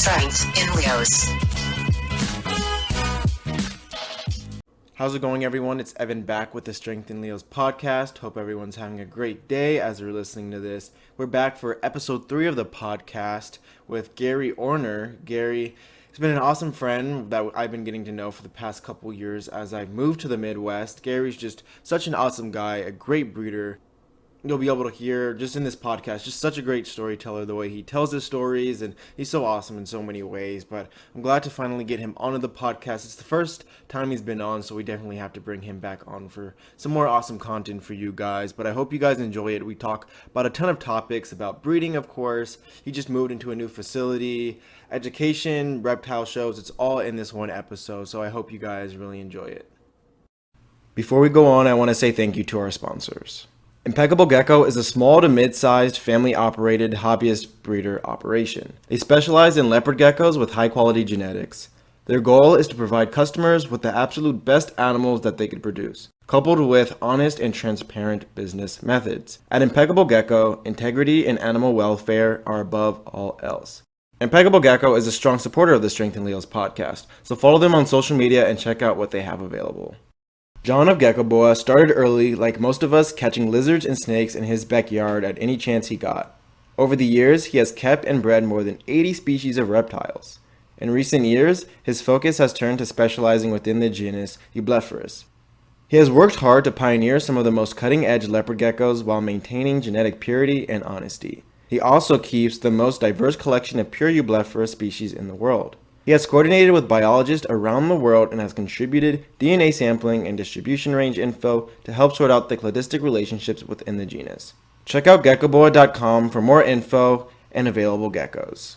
Strength in Leos. How's it going, everyone? It's Evan back with the Strength in Leos podcast. Hope everyone's having a great day as you're listening to this. We're back for episode 3 of the podcast with Gary Orner. Gary has been an awesome friend that I've been getting to know for the past couple years as I've moved to the Midwest. Gary's just such an awesome guy, a great breeder. You'll be able to hear just in this podcast, just such a great storyteller, the way he tells his stories, and he's so awesome in so many ways. But I'm glad to finally get him onto the podcast. It's the first time he's been on, so we definitely have to bring him back on for some more awesome content for you guys. But I hope you guys enjoy it. We talk about a ton of topics, about breeding, of course. He just moved into a new facility, education, reptile shows. It's all in this one episode, so I hope you guys really enjoy it. Before we go on, I want to say thank you to our sponsors. Impeccable Gecko is a small to mid-sized family-operated hobbyist breeder operation. They specialize in leopard geckos with high-quality genetics. Their goal is to provide customers with the absolute best animals that they could produce, coupled with honest and transparent business methods. At Impeccable Gecko, integrity and animal welfare are above all else. Impeccable Gecko is a strong supporter of the Strength in Leos podcast, so follow them on social media and check out what they have available. John of Gecko Boa started early, like most of us, catching lizards and snakes in his backyard at any chance he got. Over the years, he has kept and bred more than 80 species of reptiles. In recent years, his focus has turned to specializing within the genus Eublepharus. He has worked hard to pioneer some of the most cutting-edge leopard geckos while maintaining genetic purity and honesty. He also keeps the most diverse collection of pure Eublepharus species in the world. He has coordinated with biologists around the world and has contributed DNA sampling and distribution range info to help sort out the cladistic relationships within the genus. Check out geckoboa.com for more info and available geckos.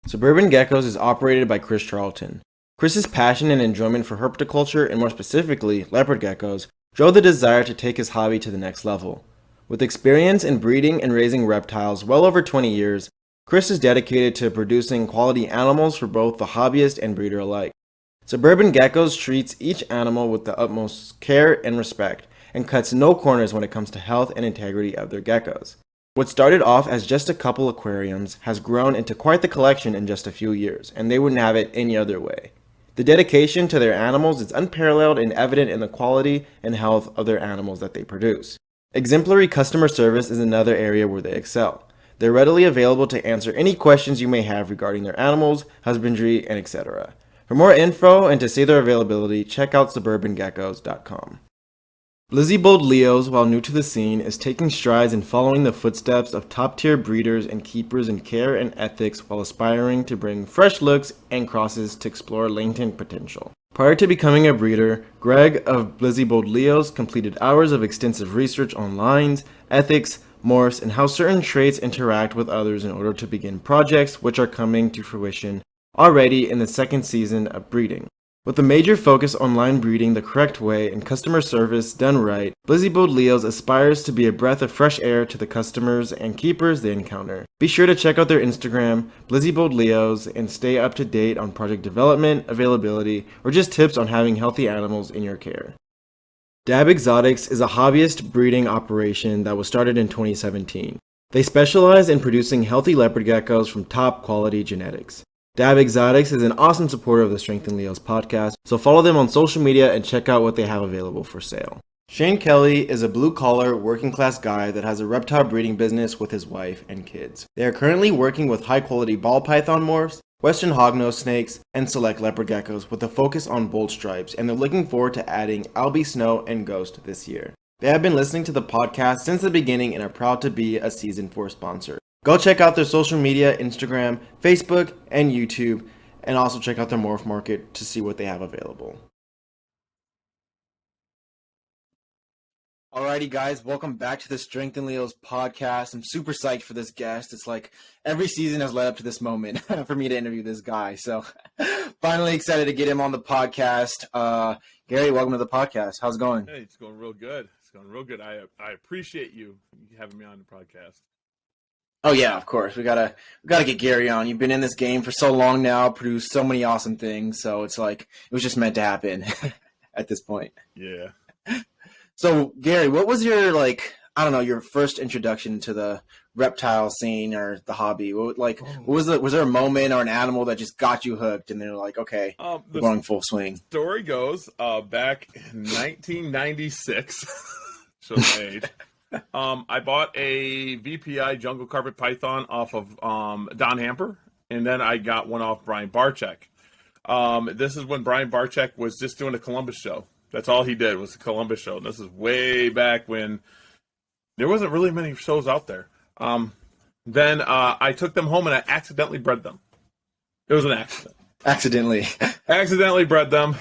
Suburban Geckos is operated by Chris Charlton. Chris's passion and enjoyment for herpetoculture, and more specifically leopard geckos, drove the desire to take his hobby to the next level. With experience in breeding and raising reptiles well over 20 years, Chris is dedicated to producing quality animals for both the hobbyist and breeder alike. Suburban Geckos treats each animal with the utmost care and respect, and cuts no corners when it comes to health and integrity of their geckos. What started off as just a couple aquariums has grown into quite the collection in just a few years, and they wouldn't have it any other way. The dedication to their animals is unparalleled and evident in the quality and health of their animals that they produce. Exemplary customer service is another area where they excel. They're readily available to answer any questions you may have regarding their animals, husbandry, and etc. For more info and to see their availability, check out suburbangeckos.com. Blizzy-Bold Leos, while new to the scene, is taking strides in following the footsteps of top-tier breeders and keepers in care and ethics while aspiring to bring fresh looks and crosses to explore latent potential. Prior to becoming a breeder, Greg of Blizzy-Bold Leos completed hours of extensive research on lines, ethics, morphs, and how certain traits interact with others in order to begin projects which are coming to fruition already in the second season of breeding. With a major focus on line breeding the correct way and customer service done right, Blizzy-Bold Leos aspires to be a breath of fresh air to the customers and keepers they encounter. Be sure to check out their Instagram, Blizzy-Bold Leos, and stay up to date on project development, availability, or just tips on having healthy animals in your care. Dab Exotics is a hobbyist breeding operation that was started in 2017. They specialize in producing healthy leopard geckos from top quality genetics. Dab Exotics is an awesome supporter of the Strength in Leos podcast, so follow them on social media and check out what they have available for sale. Shane Kelly is a blue-collar, working-class guy that has a reptile breeding business with his wife and kids. They are currently working with high-quality ball python morphs, western hognose snakes, and select leopard geckos with a focus on bold stripes, and they're looking forward to adding Albie Snow and Ghost this year. They have been listening to the podcast since the beginning and are proud to be a Season 4 sponsor. Go check out their social media, Instagram, Facebook, and YouTube, and also check out their morph market to see what they have available. Alrighty guys, welcome back to the Strength in Leos podcast. I'm super psyched for this guest. It's like every season has led up to this moment for me to interview this guy. So finally excited to get him on the podcast. Gary, welcome to the podcast. How's it going? Hey, it's going real good. It's going real good. I appreciate you having me on the podcast. Oh yeah, of course. We gotta get Gary on. You've been in this game for so long now, produced so many awesome things. So it's like it was just meant to happen at this point. Yeah. So, Gary, what was your, your first introduction to the reptile scene or the hobby? Was there a moment or an animal that just got you hooked, and they're like, okay, we're going full swing? Story goes back in 1996. Shows my age. I bought a VPI jungle carpet python off of Don Hamper, and then I got one off Brian Barczyk. This is when Brian Barczyk was just doing a Columbus show. That's all he did was a Columbus show. And this is way back when there wasn't really many shows out there. Then I took them home and I accidentally bred them. It was an accident. Accidentally bred them.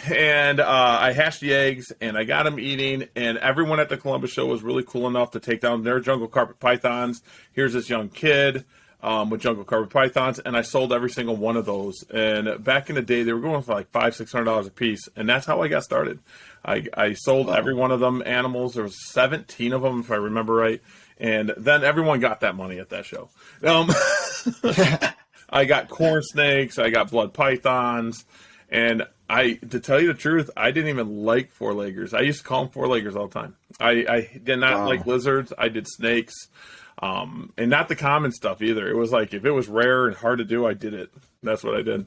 And I hatched the eggs, and I got them eating, and everyone at the Columbus show was really cool enough to take down their jungle carpet pythons. Here's this young kid with jungle carpet pythons, and I sold every single one of those. And back in the day, they were going for like $500-$600 a piece, and that's how I got started. I sold every one of them animals. There was 17 of them, if I remember right, and then everyone got that money at that show. I got corn snakes, I got blood pythons, and to tell you the truth, I didn't even like four-leggers. I used to call them four-leggers all the time. I did not like lizards. I did snakes, and not the common stuff either. It was like, if it was rare and hard to do, I did it. That's what I did.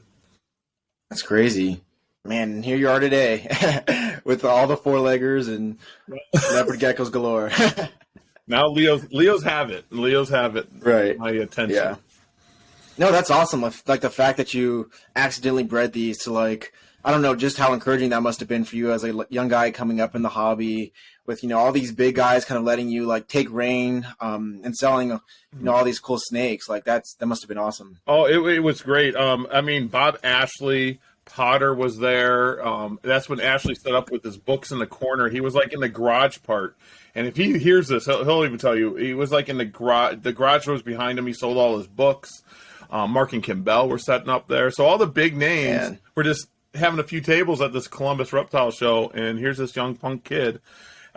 That's crazy. Man, and here you are today with all the four-leggers and leopard geckos galore. Now Leos have it. Leos have it. Right. My attention. Yeah. No, that's awesome. Like the fact that you accidentally bred these to, like, I don't know, just how encouraging that must have been for you as a young guy coming up in the hobby with, all these big guys kind of letting you like take reign and selling, all these cool snakes. Like that must have been awesome. Oh, it was great. I mean, Bob Ashley Potter was there. That's when Ashley set up with his books in the corner. He was like in the garage part. And if he hears this, he'll even tell you, he was like in the garage. The garage was behind him. He sold all his books. Mark and Kim Bell were setting up there. So all the big names were just having a few tables at this Columbus reptile show, and here's this young punk kid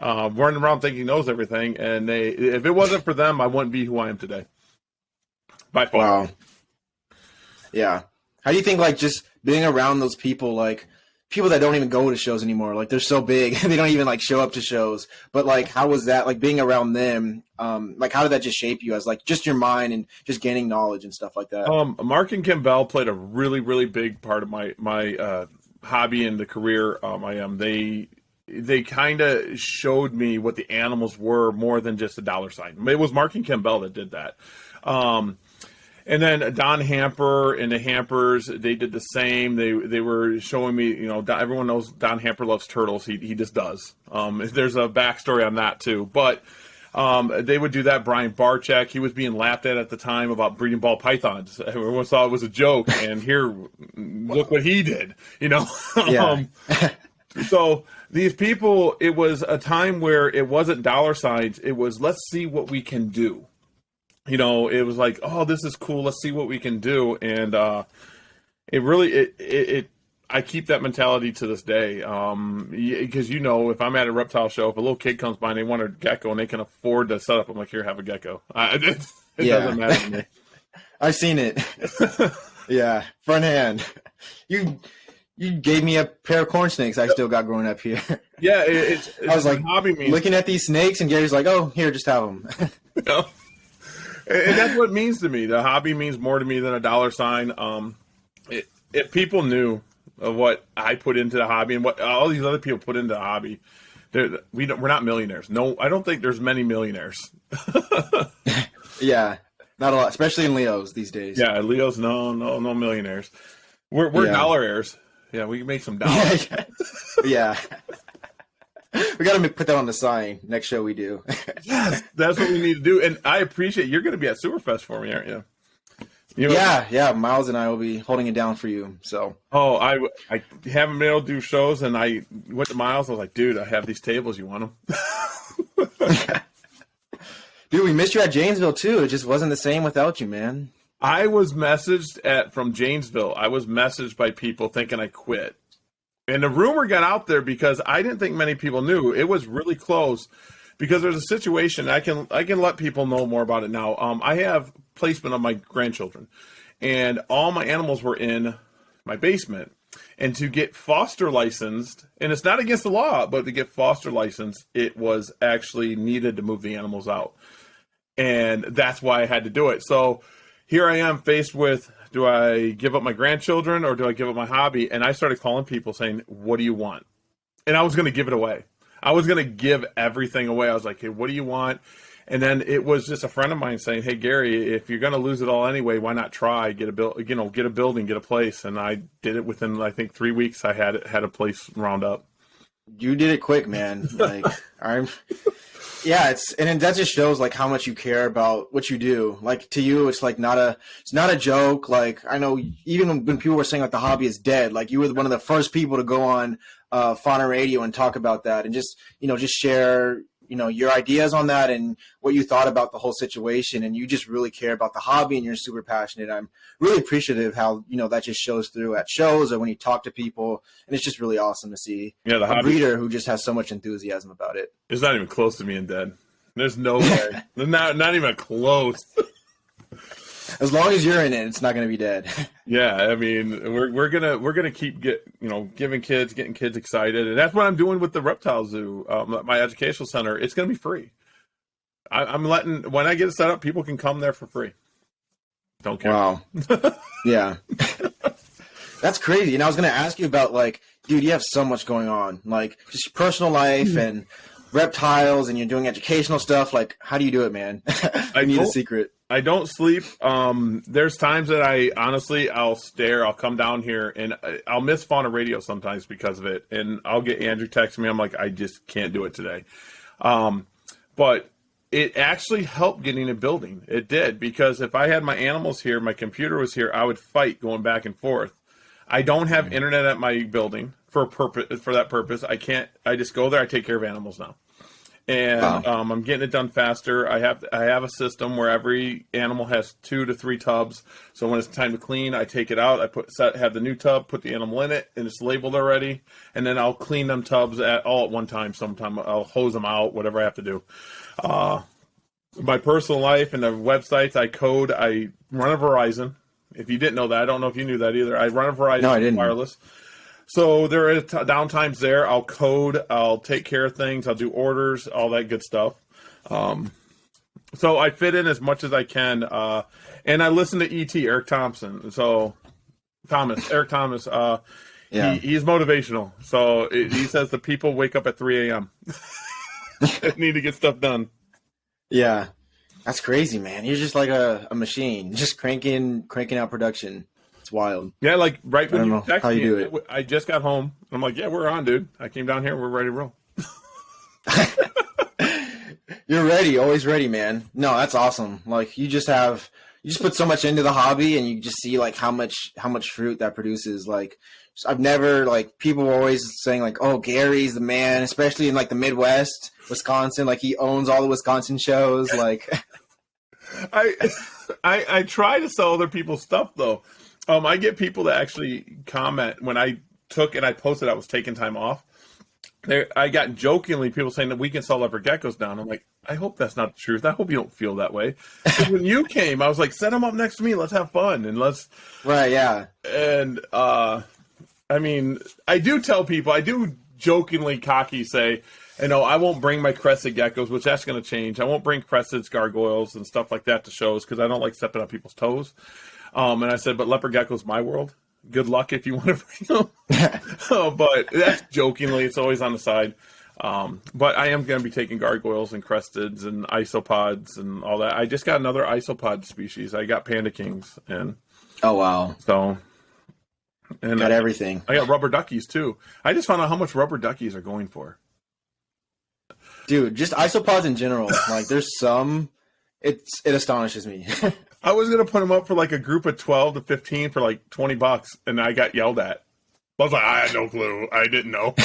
running around thinking he knows everything. And if it wasn't for them, I wouldn't be who I am today. By far. Wow. Yeah. How do you think, like, just being around those people, like people that don't even go to shows anymore, like they're so big, they don't even like show up to shows. But like, how was that, like being around them? Like, how did that just shape you as like just your mind and just gaining knowledge and stuff like that? Mark and Kim Bell played a really, really big part of my hobby and the career I am. They kind of showed me what the animals were more than just a dollar sign. It was Mark and Kim Bell that did that. And then Don Hamper and the Hampers, they did the same. They were showing me, everyone knows Don Hamper loves turtles. He just does. There's a backstory on that too. But they would do that. Brian Barczyk, he was being laughed at the time about breeding ball pythons. Everyone thought it was a joke, and here, look what he did. Yeah. So these people, it was a time where it wasn't dollar signs. It was, let's see what we can do. It was like, oh, this is cool. Let's see what we can do. And it really, I keep that mentality to this day. Because, if I'm at a reptile show, if a little kid comes by and they want a gecko and they can afford to set up, I'm like, here, have a gecko. It doesn't matter to me. I've seen it. Yeah. Front hand. You gave me a pair of corn snakes I still got growing up here. Yeah. It's I was like, hobby means, looking at these snakes, and Gary's like, oh, here, just have them. And that's what it means to me. The hobby means more to me than a dollar sign. If people knew of what I put into the hobby and what all these other people put into the hobby, we're not millionaires. No, I don't think there's many millionaires. Yeah, not a lot, especially in Leos these days. Yeah, Leos, no millionaires. We're dollar heirs. Yeah, we can make some dollars. Yeah. We got to put that on the sign next show we do. Yes, that's what we need to do. And I appreciate you're going to be at Superfest for me, aren't you? Yeah. Miles and I will be holding it down for you. So. Oh, I haven't been able to do shows, and I went to Miles. I was like, dude, I have these tables. You want them? Dude, we missed you at Janesville too. It just wasn't the same without you, man. I was messaged from Janesville. I was messaged by people thinking I quit. And the rumor got out there because I didn't think many people knew. It was really close because there's a situation. I can let people know more about it now. I have placement of my grandchildren, and all my animals were in my basement. And to get foster licensed, and it's not against the law, but to get foster licensed, it was actually needed to move the animals out. And that's why I had to do it. So here I am faced with, do I give up my grandchildren or do I give up my hobby? And I started calling people saying, what do you want? And I was going to give it away. I was going to give everything away. I was like, hey, what do you want? And then it was just a friend of mine saying, hey, Gary, if you're going to lose it all anyway, why not try, get a building, get a place. And I did it within, I think, 3 weeks. I had a place round up. You did it quick, man. Like yeah, and that just shows like how much you care about what you do. Like to you, it's like it's not a joke. Like I know even when people were saying like the hobby is dead, like you were one of the first people to go on Fauna Radio and talk about that and just share your ideas on that and what you thought about the whole situation. And you just really care about the hobby and you're super passionate. I'm really appreciative how that just shows through at shows or when you talk to people, and it's just really awesome to see a breeder who just has so much enthusiasm about it. It's not even close to being dead. There's no way. not even close. As long as you're in it, it's not going to be dead. Yeah, I mean, we're gonna keep getting kids excited, and that's what I'm doing with the reptile zoo, my educational center. It's going to be free. I'm letting, when I get it set up, people can come there for free. Don't care. Wow. Yeah. That's crazy. And I was going to ask you about, like, dude, you have so much going on, like just personal life and reptiles, and you're doing educational stuff. Like, how do you do it, man? I need a secret. I don't sleep. There's times that I'll come down here and I'll miss Fauna Radio sometimes because of it. And I'll get Andrew texting me. I'm like, I just can't do it today. But it actually helped getting a building. It did, because if I had my animals here, my computer was here, I would fight going back and forth. I don't have internet at my building for that purpose. I just go there. I take care of animals now. And wow. I'm getting it done faster. I have a system where every animal has 2 to 3 tubs. So when it's time to clean, I take it out. Have the new tub, put the animal in it, and it's labeled already. And then I'll clean them tubs all at one time. Sometime I'll hose them out, whatever I have to do. My personal life and the websites I code. I run a Verizon. If you didn't know that, I don't know if you knew that either. I run a Verizon. No, I didn't. Wireless. So there are downtimes there. I'll code. I'll take care of things. I'll do orders, all that good stuff. So I fit in as much as I can. And I listen to E.T., Eric Thompson. Eric Thomas. Yeah. He's motivational. So he says the people wake up at 3 a.m. They need to get stuff done. Yeah. That's crazy, man. You're just like a machine, just cranking out production. It's wild. Yeah, like right when you text me, do it. I just got home. I'm like, yeah, we're on, dude. I came down here. We're ready to roll. You're ready, always ready, man. No, that's awesome. Like you just put so much into the hobby, and you just see like how much fruit that produces. Like I've never, like, people were always saying like, oh, Gary's the man, especially in like the Midwest, Wisconsin. Like he owns all the Wisconsin shows. Like I try to sell other people's stuff though. I get people that actually comment when I took and I posted I was taking time off. I got jokingly people saying that we can sell Leopard Geckos down. I'm like, I hope that's not the truth. I hope you don't feel that way. When you came, I was like, set them up next to me. Let's have fun and let's. Right. Yeah. And I mean, I do tell people, I do jokingly cocky say, I won't bring my crested geckos, which that's going to change. I won't bring cresteds, gargoyles, and stuff like that to shows because I don't like stepping on people's toes. And I said, but Leopard Gecko's my world. Good luck if you want to bring them. But that's jokingly. It's always on the side. But I am going to be taking gargoyles and cresteds and isopods and all that. I just got another isopod species. I got panda kings. Oh, wow. So. And got everything. I got rubber duckies, too. I just found out how much rubber duckies are going for. Dude, just isopods in general. Like, there's some... It astonishes me. I was going to put them up for like a group of 12 to 15 for like $20, and I got yelled at. I was like, I had no clue. I didn't know.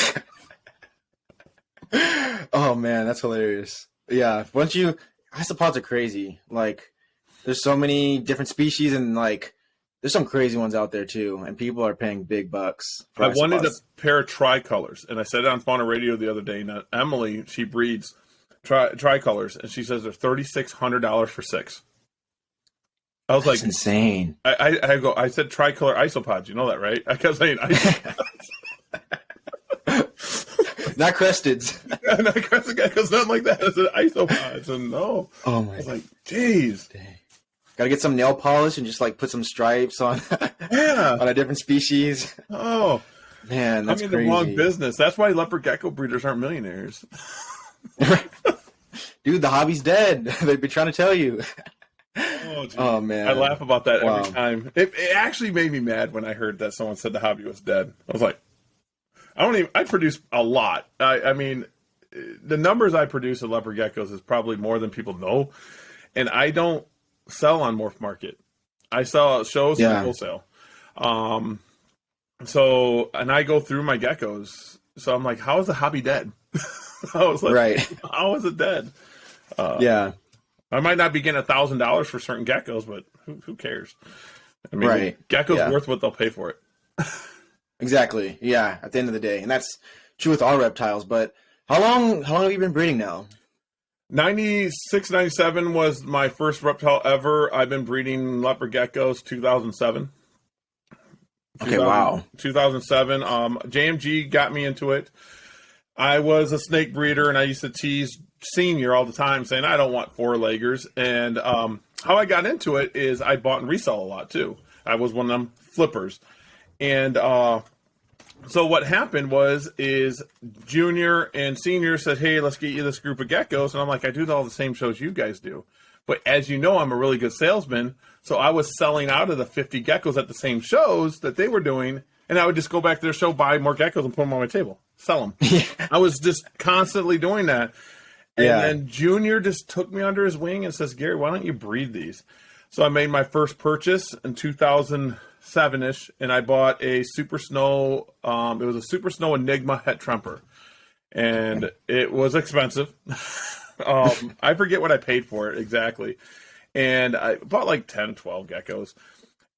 Oh, man, that's hilarious. Yeah, isopods are crazy. Like, there's so many different species, and like, there's some crazy ones out there too, and people are paying big bucks for isopods. I wanted a pair of tricolors, and I said it on Fauna Radio the other day. Now, Emily, she breeds tricolors, and she says they're $3,600 for 6. I was That's like, insane. I said tricolor isopods. You know that, right? I kept saying isopods. Not cresteds. Not crested geckos, nothing like that. It's an isopods, and no. Oh my! I was like, geez. Gotta get some nail polish and just like put some stripes on. Yeah. On a different species. Oh man, that's I'm in crazy. the wrong business. That's why leopard gecko breeders aren't millionaires. Dude, the hobby's dead. They've been trying to tell you. Oh man, I laugh about that every time. It actually made me mad when I heard that someone said the hobby was dead. I was like, I produce a lot. I mean, the numbers I produce of leopard geckos is probably more than people know, and I don't sell on Morph Market. I sell at shows and wholesale. So, and I go through my geckos. So I'm like, how is the hobby dead? I was like, right. How is it dead? Yeah. I might not be getting $1,000 for certain geckos, but who cares? I mean, geckos worth what they'll pay for it. Exactly. Yeah. At the end of the day, and that's true with all reptiles. But how long have you been breeding now? 96, 97 was my first reptile ever. I've been breeding leopard geckos 2007. Okay, wow. 2007. JMG got me into it. I was a snake breeder, and I used to tease Senior all the time, saying I don't want four-leggers. And how I got into it is I bought and resell a lot too. I was one of them flippers, and so what happened is Junior and Senior said, "Hey, let's get you this group of geckos," and I'm like, "I do all the same shows you guys do." But as you know, I'm a really good salesman, so I was selling out of the 50 geckos at the same shows that they were doing, and I would just go back to their show, buy more geckos, and put them on my table, sell them. I was just constantly doing that. And then Junior just took me under his wing and says, "Gary, why don't you breed these?" So I made my first purchase in 2007-ish, and I bought a Super Snow. It was a Super Snow Enigma het tremper, and it was expensive. I forget what I paid for it exactly. And I bought like 10, 12 geckos.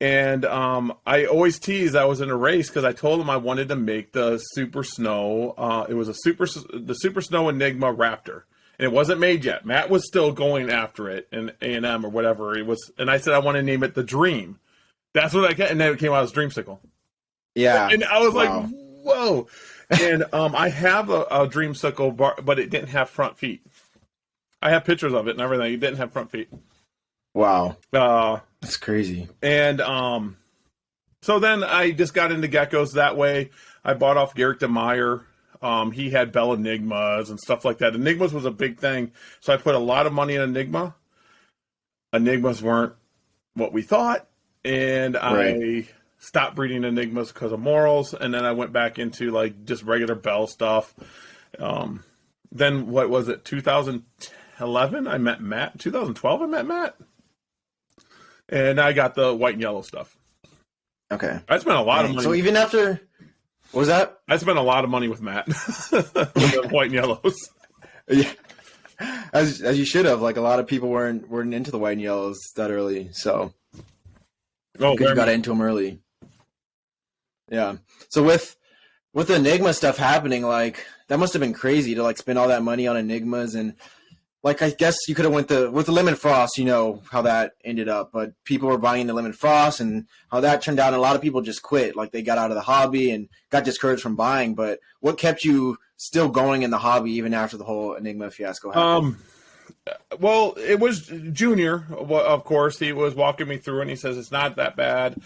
And I always tease I was in a race because I told him I wanted to make the Super Snow. It was the Super Snow Enigma Raptor. And it wasn't made yet. Matt was still going after it, and A&M or whatever it was. And I said I want to name it the Dream. That's what I get. And then it came out as Dreamsicle. Yeah. And I was like, whoa. And I have a Dreamsicle bar, but it didn't have front feet. I have pictures of it and everything. It didn't have front feet. Wow. That's crazy. And so then I just got into geckos that way. I bought off Garrick DeMeyer. He had Bell Enigmas and stuff like that. Enigmas was a big thing. So I put a lot of money in Enigma. Enigmas weren't what we thought. And I stopped breeding Enigmas because of morals. And then I went back into like just regular Bell stuff. Then what was it? 2011, I met Matt. 2012, I met Matt. And I got the white and yellow stuff. Okay. I spent a lot of money. So even after... What was that? I spent a lot of money with Matt. With the white and yellows. Yeah. As you should have. Like, a lot of people weren't into the white and yellows that early, so... Oh, because you got into them early. Yeah. So with the Enigma stuff happening, like, that must have been crazy to, like, spend all that money on Enigmas. And, like, I guess you could have went with the Lemon Frost, you know, how that ended up. But people were buying the Lemon Frost and how that turned out. And a lot of people just quit. Like, they got out of the hobby and got discouraged from buying. But what kept you still going in the hobby even after the whole Enigma fiasco happened? Well, it was Junior, of course. He was walking me through, and he says it's not that bad.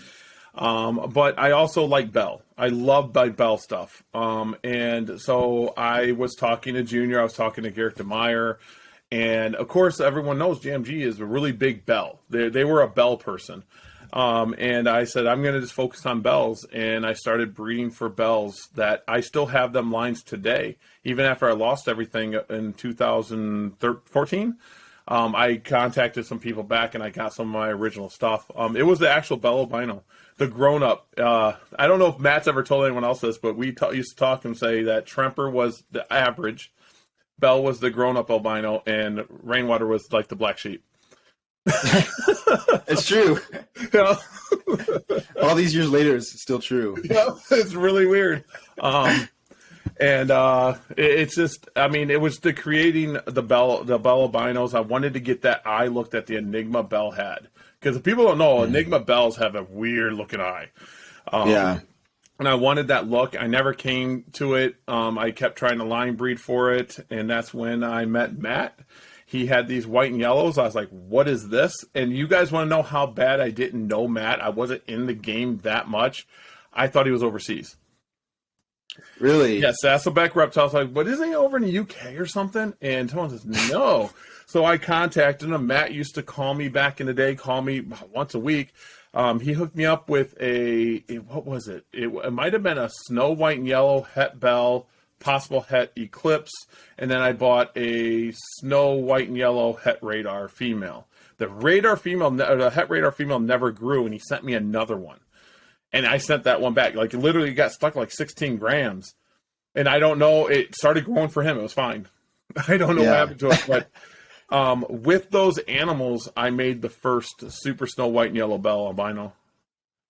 But I also like Bell. I love my Bell stuff. And so I was talking to Junior. I was talking to Garrick DeMeyer. And, of course, everyone knows JMG is a really big Bell. They were a Bell person. And I said, I'm going to just focus on Bells. And I started breeding for Bells that I still have them lines today. Even after I lost everything in 2014, I contacted some people back, and I got some of my original stuff. It was the actual Bell albino, the grown-up. I don't know if Matt's ever told anyone else this, but we used to talk and say that Tremper was the average, Bell was the grown-up albino, and Rainwater was like the black sheep. It's true. Yeah. All these years later, it's still true. Yeah, it's really weird. And it's just, I mean, it was the creating the Bell albinos. I wanted to get that eye look that the Enigma Bell had. Because if people don't know, Enigma Bells have a weird looking eye. Yeah. and I wanted that look. I never came to it. I kept trying to line breed for it, and that's when I met Matt. He had these white and yellows. I was like, what is this? And you guys want to know how bad I didn't know Matt? I wasn't in the game that much. I thought he was overseas. Really? Yes, Sassleback Reptile. I was like, but isn't he over in the UK or something? And someone says, no. So I contacted him. Matt used to call me back in the day, call me once a week. He hooked me up with what was it? It might have been a snow white and yellow het bell, possible het eclipse, and then I bought a snow white and yellow het radar female. The het radar female never grew, and he sent me another one. And I sent that one back. Like, it literally got stuck like 16 grams. And I don't know, it started growing for him. It was fine. I don't know what happened to it, but with those animals, I made the first super snow white and yellow bell albino.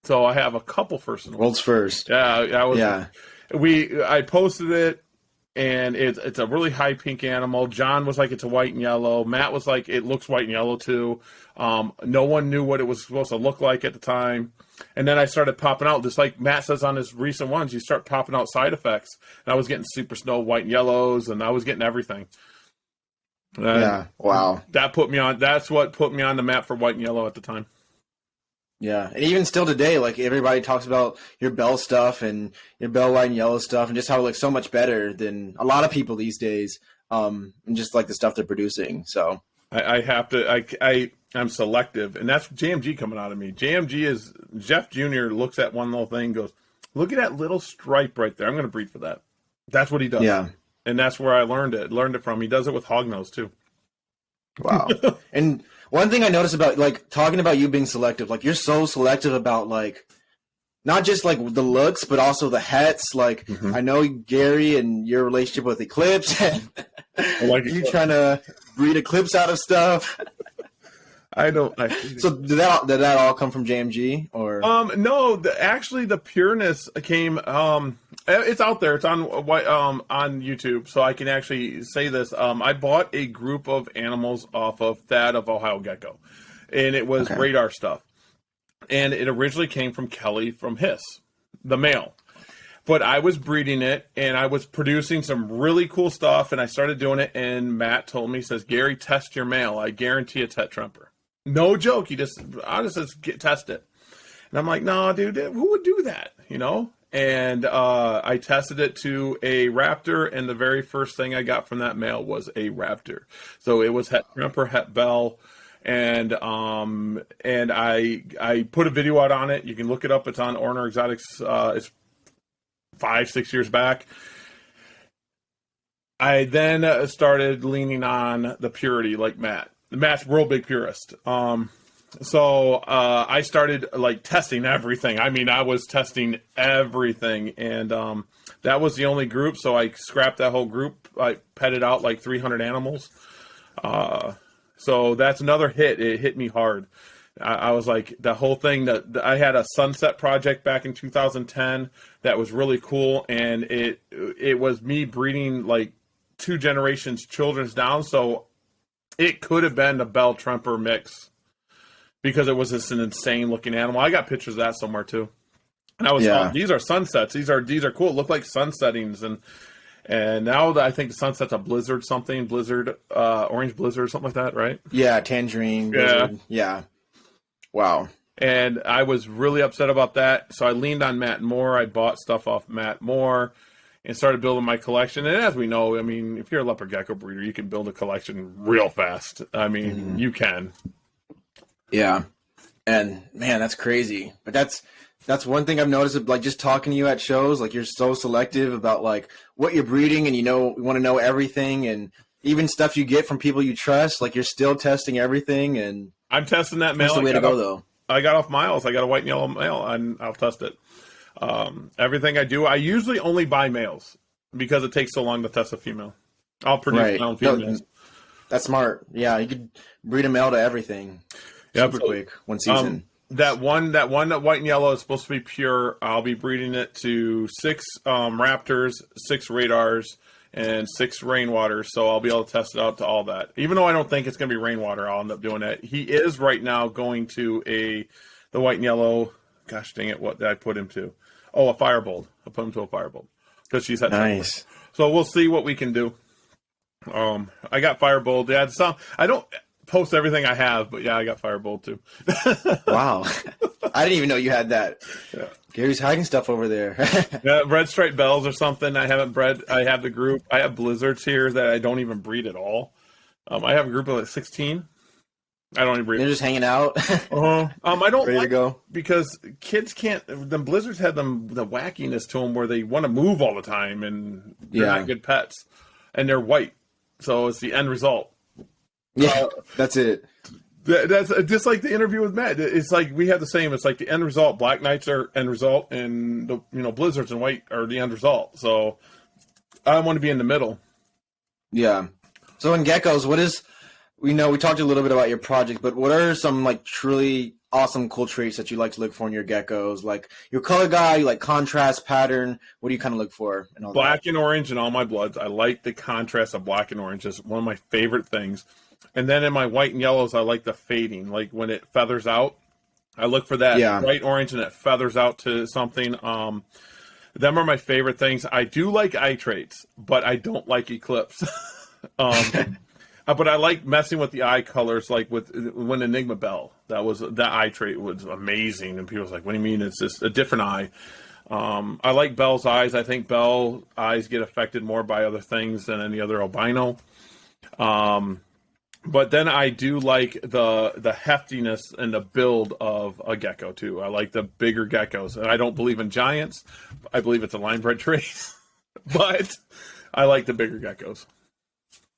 So I have a couple first. World's first. Yeah, I posted it, and it's a really high pink animal. John was like, it's a white and yellow. Matt was like, it looks white and yellow too. No one knew what it was supposed to look like at the time. And then I started popping out, just like Matt says on his recent ones, you start popping out side effects. And I was getting super snow white and yellows, and I was getting everything. Wow. That's what put me on the map for white and yellow at the time. Yeah, and even still today, like, everybody talks about your bell stuff and your bell white and yellow stuff, and just how it looks so much better than a lot of people these days, and just like the stuff they're producing. So I'm selective, and that's JMG coming out of me. JMG is Jeff Jr. looks at one little thing, and goes, "Look at that little stripe right there. I'm going to breed for that." That's what he does. Yeah, and that's where I learned it from. He does it with hognose too. Wow. And one thing I noticed about, like, talking about you being selective, like, you're so selective about, like, not just like the looks, but also the hets. Like, I know Gary and your relationship with Eclipse. You trying to breed Eclipse out of stuff. So did that all come from JMG or? No, actually the pureness came. It's out there. It's on YouTube, so I can actually say this. I bought a group of animals off of Thad of Ohio Gecko, and it was radar stuff. And it originally came from Kelly from Hiss, the male. But I was breeding it, and I was producing some really cool stuff, and I started doing it, and Matt told me, he says, Gary, test your male. I guarantee a tet tremper. No joke. I just says, test it. And I'm like, no, dude, who would do that? You know? And I tested it to a raptor, and the very first thing I got from that male was a raptor. So it was het tremper, het bell. And I put a video out on it. You can look it up. It's on Orner Exotics. It's 5-6 years back. I then started leaning on the purity, like Matt. Matt's real big purist. So I started like testing everything. I mean, I was testing everything, and that was the only group. So I scrapped that whole group. I petted out like 300 animals. So that's another hit. It hit me hard. I was like, the whole thing that I had a sunset project back in 2010 that was really cool, and it was me breeding like 2 generations children's down. So it could have been the Bell Tremper mix because it was just an insane looking animal. I got pictures of that somewhere too. And I was like, these are sunsets. These are cool. It look like sunsettings. And now that I think the sunset's a blizzard, orange blizzard, something like that, right? Yeah, tangerine blizzard. Yeah. Wow. And I was really upset about that. So I leaned on Matt more. I bought stuff off Matt more and started building my collection. And as we know, I mean, if you're a leopard gecko breeder, you can build a collection real fast. I mean, you can. Yeah. And man, that's crazy. But that's one thing I've noticed, like, just talking to you at shows, like, you're so selective about like what you're breeding, and you want to know everything, and even stuff you get from people you trust, like, you're still testing everything. And I'm testing that male. That's the way to go, though. I got off Miles. I got a white and yellow male, and I'll test it. Everything I do, I usually only buy males because it takes so long to test a female. I'll produce my own females. No, that's smart. Yeah, you could breed a male to everything super quick, one season. That white and yellow is supposed to be pure. I'll be breeding it to 6 raptors, 6 radars, and 6 rainwaters. So I'll be able to test it out to all that. Even though I don't think it's going to be rainwater, I'll end up doing that. He is right now going to the white and yellow. Gosh dang it, what did I put him to? Oh, a firebolt. I put him to a firebolt because she's had Nice. So we'll see what we can do. I got firebolt. Yeah, I don't post everything I have, but yeah, I got firebolt too. Wow. I didn't even know you had that. Yeah. Gary's hiding stuff over there. Yeah, red striped bells or something. I haven't bred. I have the group. I have blizzards here that I don't even breed at all. I have a group of like 16. I don't even breed. They're just hanging out. I don't Ready to go because kids can't. The blizzards had the wackiness to them where they want to move all the time and they're not good pets, and they're white, so it's the end result. Yeah, that's it. That's just like the interview with Matt. It's like we have the same. It's like the end result. Black Knights are end result, and the blizzards and white are the end result. So I want to be in the middle. Yeah. So in geckos, we talked a little bit about your project, but what are some like truly awesome, cool traits that you like to look for in your geckos? Like your color guy, you like contrast, pattern. What do you kind of look for? And all black and orange in all my bloods. I like the contrast of black and orange. It's one of my favorite things. And then in my white and yellows, I like the fading. Like when it feathers out, I look for that bright orange and it feathers out to something. Them are my favorite things. I do like eye traits, but I don't like eclipse. But I like messing with the eye colors, like when Enigma Bell. That eye trait was amazing, and people was like, "What do you mean? It's just a different eye." I like Bell's eyes. I think Bell eyes get affected more by other things than any other albino. But then I do like the heftiness and the build of a gecko too. I like the bigger geckos, and I don't believe in giants. I believe it's a line bred trait, but I like the bigger geckos.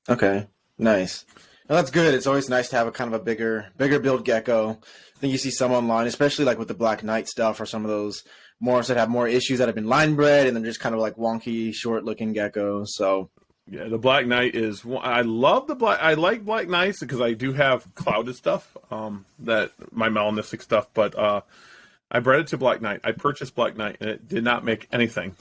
Okay. Nice. Well, that's good. It's always nice to have a kind of a bigger build gecko. I think you see some online, especially like with the Black Knight stuff or some of those morphs that have more issues that have been line bred and they're just kind of like wonky, short looking geckos. So yeah, the Black Knight is. I love the black. I like Black Knights because I do have clouded stuff. That my melanistic stuff, but I bred it to Black Knight. I purchased Black Knight and it did not make anything.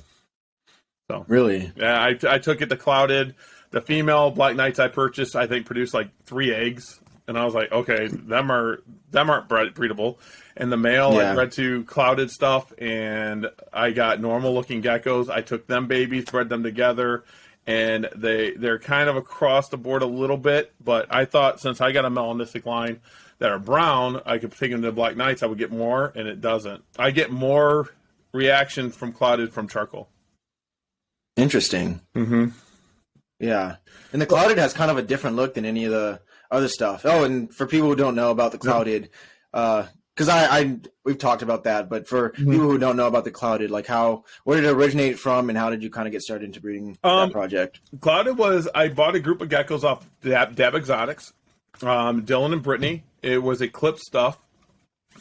So really, yeah, I took it to clouded. The female Black Knights I purchased, I think, produced like 3 eggs, and I was like, okay, them aren't breedable. And the male, I bred to clouded stuff, and I got normal looking geckos. I took them babies, bred them together, and they're kind of across the board a little bit. But I thought since I got a melanistic line that are brown, I could take them to Black Knights. I would get more, and it doesn't. I get more reaction from clouded from charcoal. Interesting. Mm-hmm. Yeah. And the clouded has kind of a different look than any of the other stuff. Oh, and for people who don't know about the clouded, because we've talked about that, but for people who don't know about the clouded, like where did it originate from and how did you kind of get started into breeding that project? Clouded I bought a group of geckos off Dab Exotics, Dylan and Brittany. It was eclipse stuff.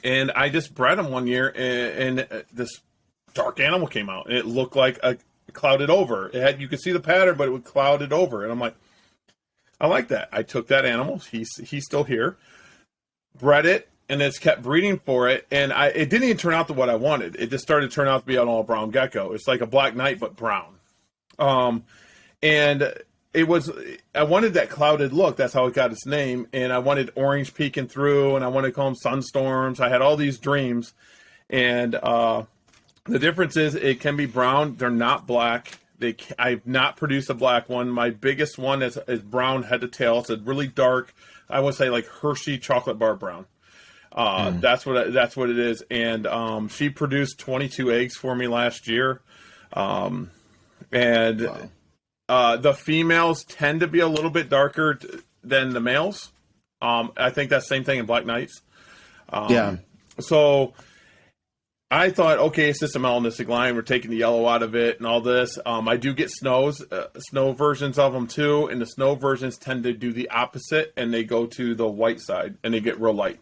And I just bred them one year and this dark animal came out and it looked like a clouded over. You could see the pattern, but it would cloud it over. And I'm like, I like that. I took that animal. He's still here. Bred it, and it's kept breeding for it. And it didn't even turn out to what I wanted. It just started to turn out to be an all brown gecko. It's like a Black Knight but brown. And I wanted that clouded look. That's how it got its name. And I wanted orange peeking through, and I wanted to call them sunstorms. I had all these dreams, and the difference is it can be brown. They're not black. I've not produced a black one. My biggest one is brown head to tail. It's a really dark, I would say like Hershey chocolate bar brown. That's what it is. And she produced 22 eggs for me last year. The females tend to be a little bit darker than the males. I think that's the same thing in Black Knights. So I thought, okay, it's just a melanistic line. We're taking the yellow out of it and all this. I do get snow versions of them too, and the snow versions tend to do the opposite, and they go to the white side, and they get real light.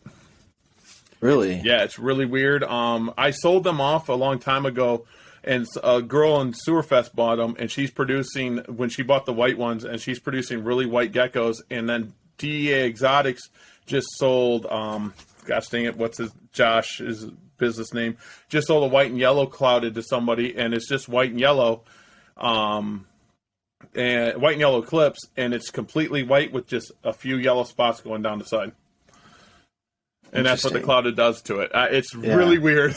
Really? Yeah, it's really weird. I sold them off a long time ago, and a girl in Sewerfest bought them, and she's producing, when she bought the white ones, and she's producing really white geckos, and then DEA Exotics just sold, gosh dang it, Josh is business name, just sold a white and yellow clouded to somebody, and it's just white and yellow, and white and yellow eclipse, and it's completely white with just a few yellow spots going down the side. And that's what the clouded does to it. It's really weird.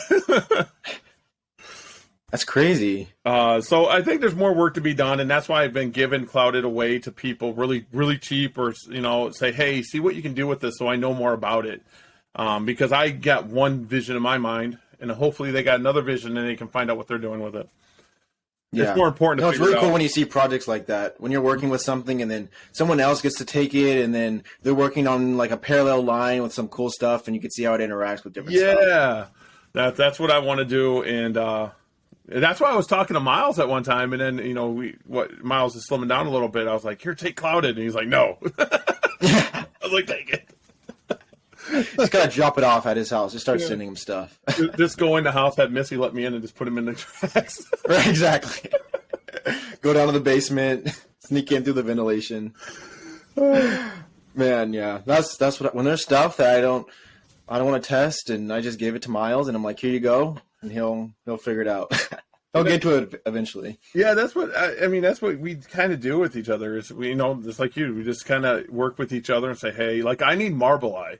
That's crazy. So I think there's more work to be done, and that's why I've been giving Clouded away to people really, really cheap, or say, hey, see what you can do with this, so I know more about it. Because I got one vision in my mind, and hopefully they got another vision, and they can find out what they're doing with it. Yeah. It's more important. No, it's really cool when you see projects like that. When you're working with something, and then someone else gets to take it, and then they're working on like a parallel line with some cool stuff, and you can see how it interacts with different stuff. Yeah, that's what I want to do, and that's why I was talking to Miles at one time, and then Miles is slimming down a little bit. I was like, "Here, take Clouded," and he's like, "No." I was like, "Take it." Just gotta drop it off at his house. Just start sending him stuff. Just go in the house, have Missy let me in, and just put him in the tracks. Right, exactly. Go down to the basement, sneak in through the ventilation. Man, yeah, that's what when there's stuff that I don't want to test, and I just give it to Miles, and I'm like, here you go, and he'll figure it out. He'll get to it eventually. Yeah, that's what I mean. That's what we kind of do with each other. Is just like you, we just kind of work with each other and say, hey, like I need Marble Eye.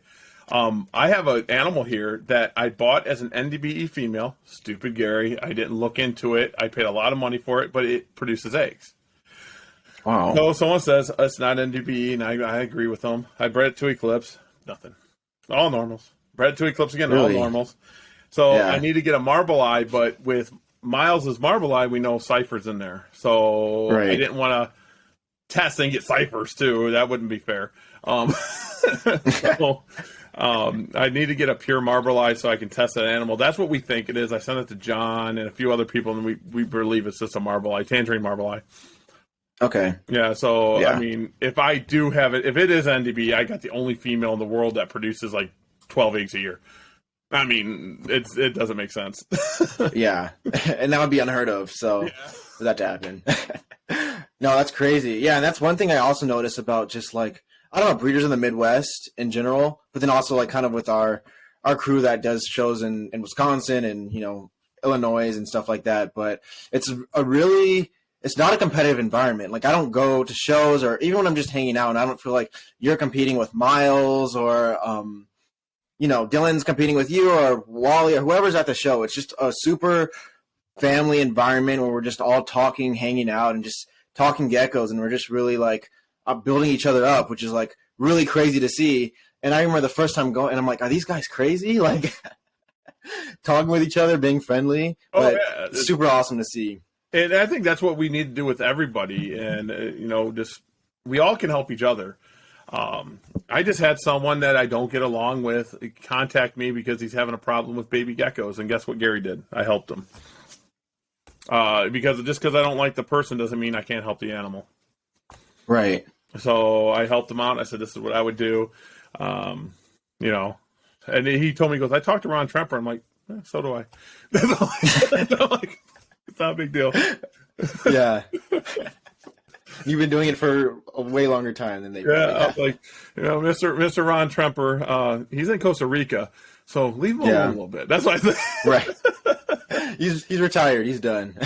I have an animal here that I bought as an NDBE female. Stupid Gary. I didn't look into it. I paid a lot of money for it, but it produces eggs. Wow. So someone says it's not NDBE, and I agree with them. I bred it to Eclipse. Nothing. All normals. Bred it to Eclipse again. Really? All normals. So yeah. I need to get a Marble Eye, but with Miles's Marble Eye, we know ciphers in there. So right. I didn't want to test and get ciphers too. That wouldn't be fair. I need to get a pure Marble Eye so I can test that animal. That's what we think it is. I sent it to John and a few other people, and we believe it's just a Marble Eye, Tangerine Marble Eye. Okay. Yeah, so, yeah. I mean, if I do have it, if it is NDB, I got the only female in the world that produces like 12 eggs a year. I mean, it doesn't make sense. Yeah, and that would be unheard of, so for that to happen. No, that's crazy. Yeah, and that's one thing I also notice about just like, I don't know, breeders in the Midwest in general, but then also like kind of with our crew that does shows in Wisconsin and, Illinois and stuff like that. But it's not a competitive environment. Like I don't go to shows, or even when I'm just hanging out and I don't feel like you're competing with Miles or, Dylan's competing with you or Wally or whoever's at the show. It's just a super family environment where we're just all talking, hanging out, and just talking geckos. And we're just really like, building each other up, which is like really crazy to see. And I remember the first time going, and I'm like, are these guys crazy? Like talking with each other, being friendly, but it's super awesome to see. And I think that's what we need to do with everybody. And, just we all can help each other. I just had someone that I don't get along with contact me because he's having a problem with baby geckos. And guess what Gary did? I helped him. Because I don't like the person doesn't mean I can't help the animal. Right. So I helped him out. I said, this is what I would do. And he told me, he goes, I talked to Ron Tremper. I'm like, so do I. I'm like, it's not a big deal. Yeah. You've been doing it for a way longer time than they probably have. I was like, Mr. Ron Tremper, he's in Costa Rica, so leave him alone a little bit. That's what I think. Right. He's retired. He's done.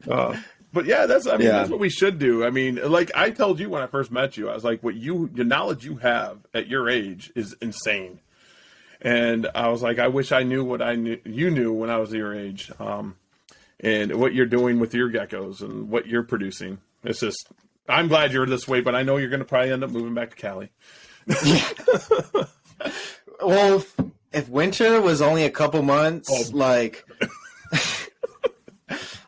But yeah, that's what we should do. I mean, like I told you when I first met you, I was like, the knowledge you have at your age is insane. And I was like, I wish I knew what you knew when I was your age. And what you're doing with your geckos and what you're producing. It's just, I'm glad you're this way, but I know you're going to probably end up moving back to Cali. Well, if winter was only a couple months,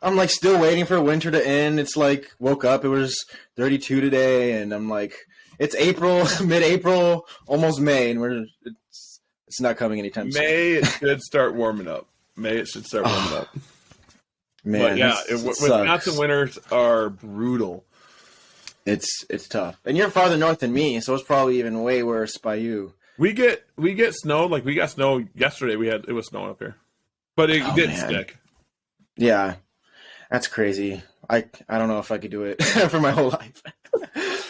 I'm like still waiting for winter to end. It's like woke up, it was 32 today, and I'm like, it's April, mid-April, almost May, and it's not coming anytime soon. May it should start warming up. Man, but yeah, Wisconsin winters are brutal. It's tough, and you're farther north than me, so it's probably even way worse by you. We get snow. Like we got snow yesterday. It was snowing up here, but it didn't stick. Yeah, that's crazy. I don't know if I could do it for my whole life.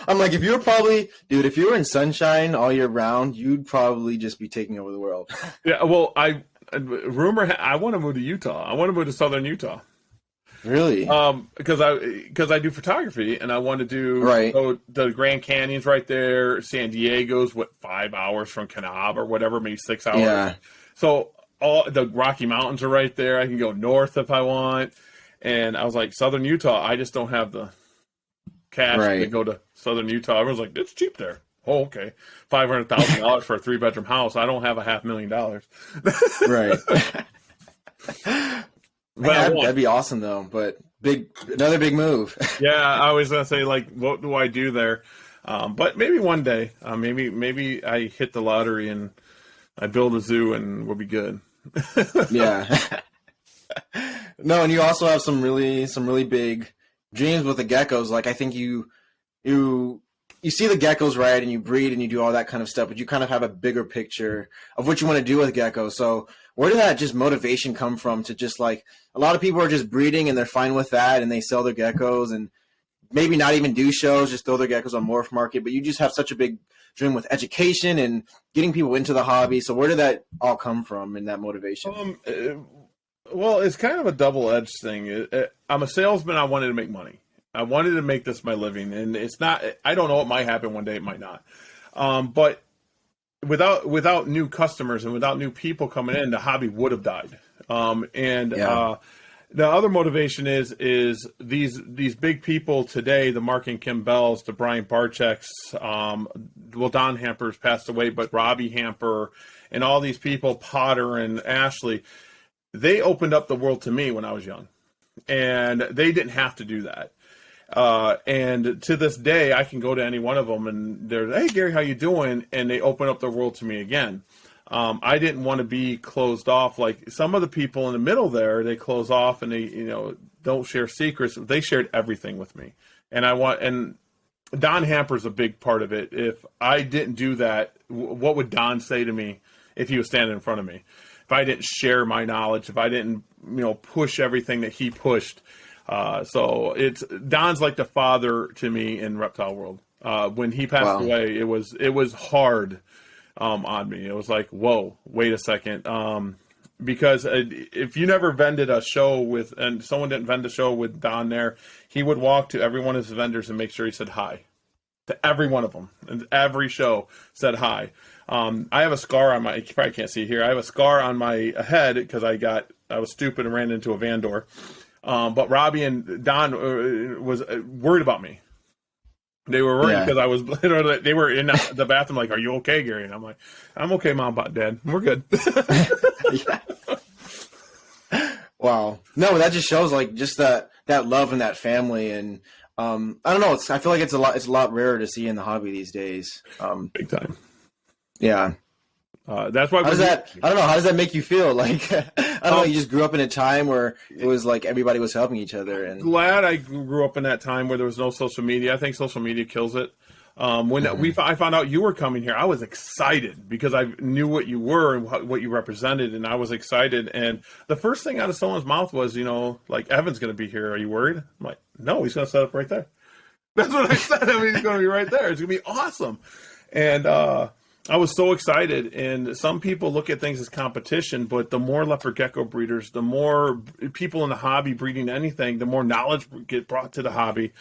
I'm like, if you were in sunshine all year round, you'd probably just be taking over the world. Yeah, well, I want to move to Utah. I want to move to southern Utah. Really? Because I do photography, and I want to do the Grand Canyon's right there. San Diego's 5 hours from Kanab or whatever, maybe 6 hours. Yeah. So all the Rocky Mountains are right there. I can go north if I want. And I was like, Southern Utah, I just don't have the cash to go to Southern Utah. Everyone's like, it's cheap there. Oh, okay. $500,000 for a 3-bedroom house. I don't have $500,000. Right. Man, that'd be awesome though, but another big move. Yeah, I was gonna say, like, what do I do there? But maybe one day, maybe I hit the lottery and I build a zoo and we'll be good. Yeah. No, and you also have some really big dreams with the geckos. Like, I think you see the geckos, right, and you breed and you do all that kind of stuff, but you kind of have a bigger picture of what you want to do with geckos. So where did that just motivation come from to just, like, a lot of people are just breeding and they're fine with that and they sell their geckos and maybe not even do shows, just throw their geckos on morph market, but you just have such a big dream with education and getting people into the hobby. So where did that all come from in that motivation? Well, it's kind of a double-edged thing. I'm a salesman. I wanted to make money. I wanted to make this my living, and it's not. I don't know. It might happen one day. It might not. But without new customers and without new people coming in, the hobby would have died. The other motivation is these big people today, the Mark and Kim Bells, the Brian Barcheks, Don Hamper's passed away, but Robbie Hamper, and all these people, Potter and Ashley, they opened up the world to me when I was young, and they didn't have to do that. And to this day, I can go to any one of them and they're, hey, Gary, how you doing? And they open up the world to me again. I didn't want to be closed off. Like some of the people in the middle there, they close off and they, don't share secrets. They shared everything with me. And Don Hamper's a big part of it. If I didn't do that, what would Don say to me if he was standing in front of me? If I didn't share my knowledge, if I didn't, push everything that he pushed. So Don's like the father to me in reptile world. When he passed away, it was hard on me. It was like, whoa, wait a second. Because if you never vended a show and someone didn't vend a show with Don there, he would walk to every one of his vendors and make sure he said hi to every one of them. And every show said hi. I have a scar on you probably can't see it here. I have a scar on my head because I was stupid and ran into a van door. But Robbie and Don was worried about me. They were worried because I was, they were in the bathroom like, are you okay, Gary? And I'm like, I'm okay, Mom, Dad. We're good. Wow. No, that just shows like just that love and that family. And I don't know. I feel like it's a lot rarer to see in the hobby these days. Big time. Yeah. That's why. I don't know. How does that make you feel? Like, I don't know. You just grew up in a time where it was like everybody was helping each other. And glad I grew up in that time where there was no social media. I think social media kills it. When I found out you were coming here, I was excited because I knew what you were and what you represented, and I was excited. And the first thing out of someone's mouth was, like, Evan's going to be here. Are you worried? I'm like, no, he's going to set up right there. That's what I said. He's going to be right there. It's going to be awesome. And I was so excited, and some people look at things as competition, but the more leopard gecko breeders, the more people in the hobby breeding anything, the more knowledge get brought to the hobby.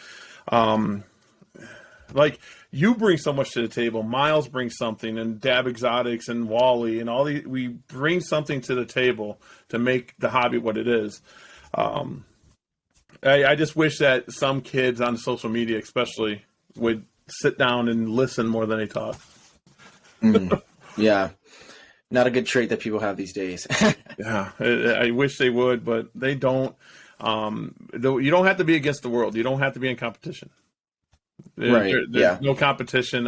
Like, you bring so much to the table. Miles brings something, and Dab Exotics and Wally and we bring something to the table to make the hobby what it is. I just wish that some kids on social media especially would sit down and listen more than they talk. Yeah, not a good trait that people have these days. Yeah, I wish they would, but they don't. You don't have to be against the world. You don't have to be in competition. Right. There's no competition.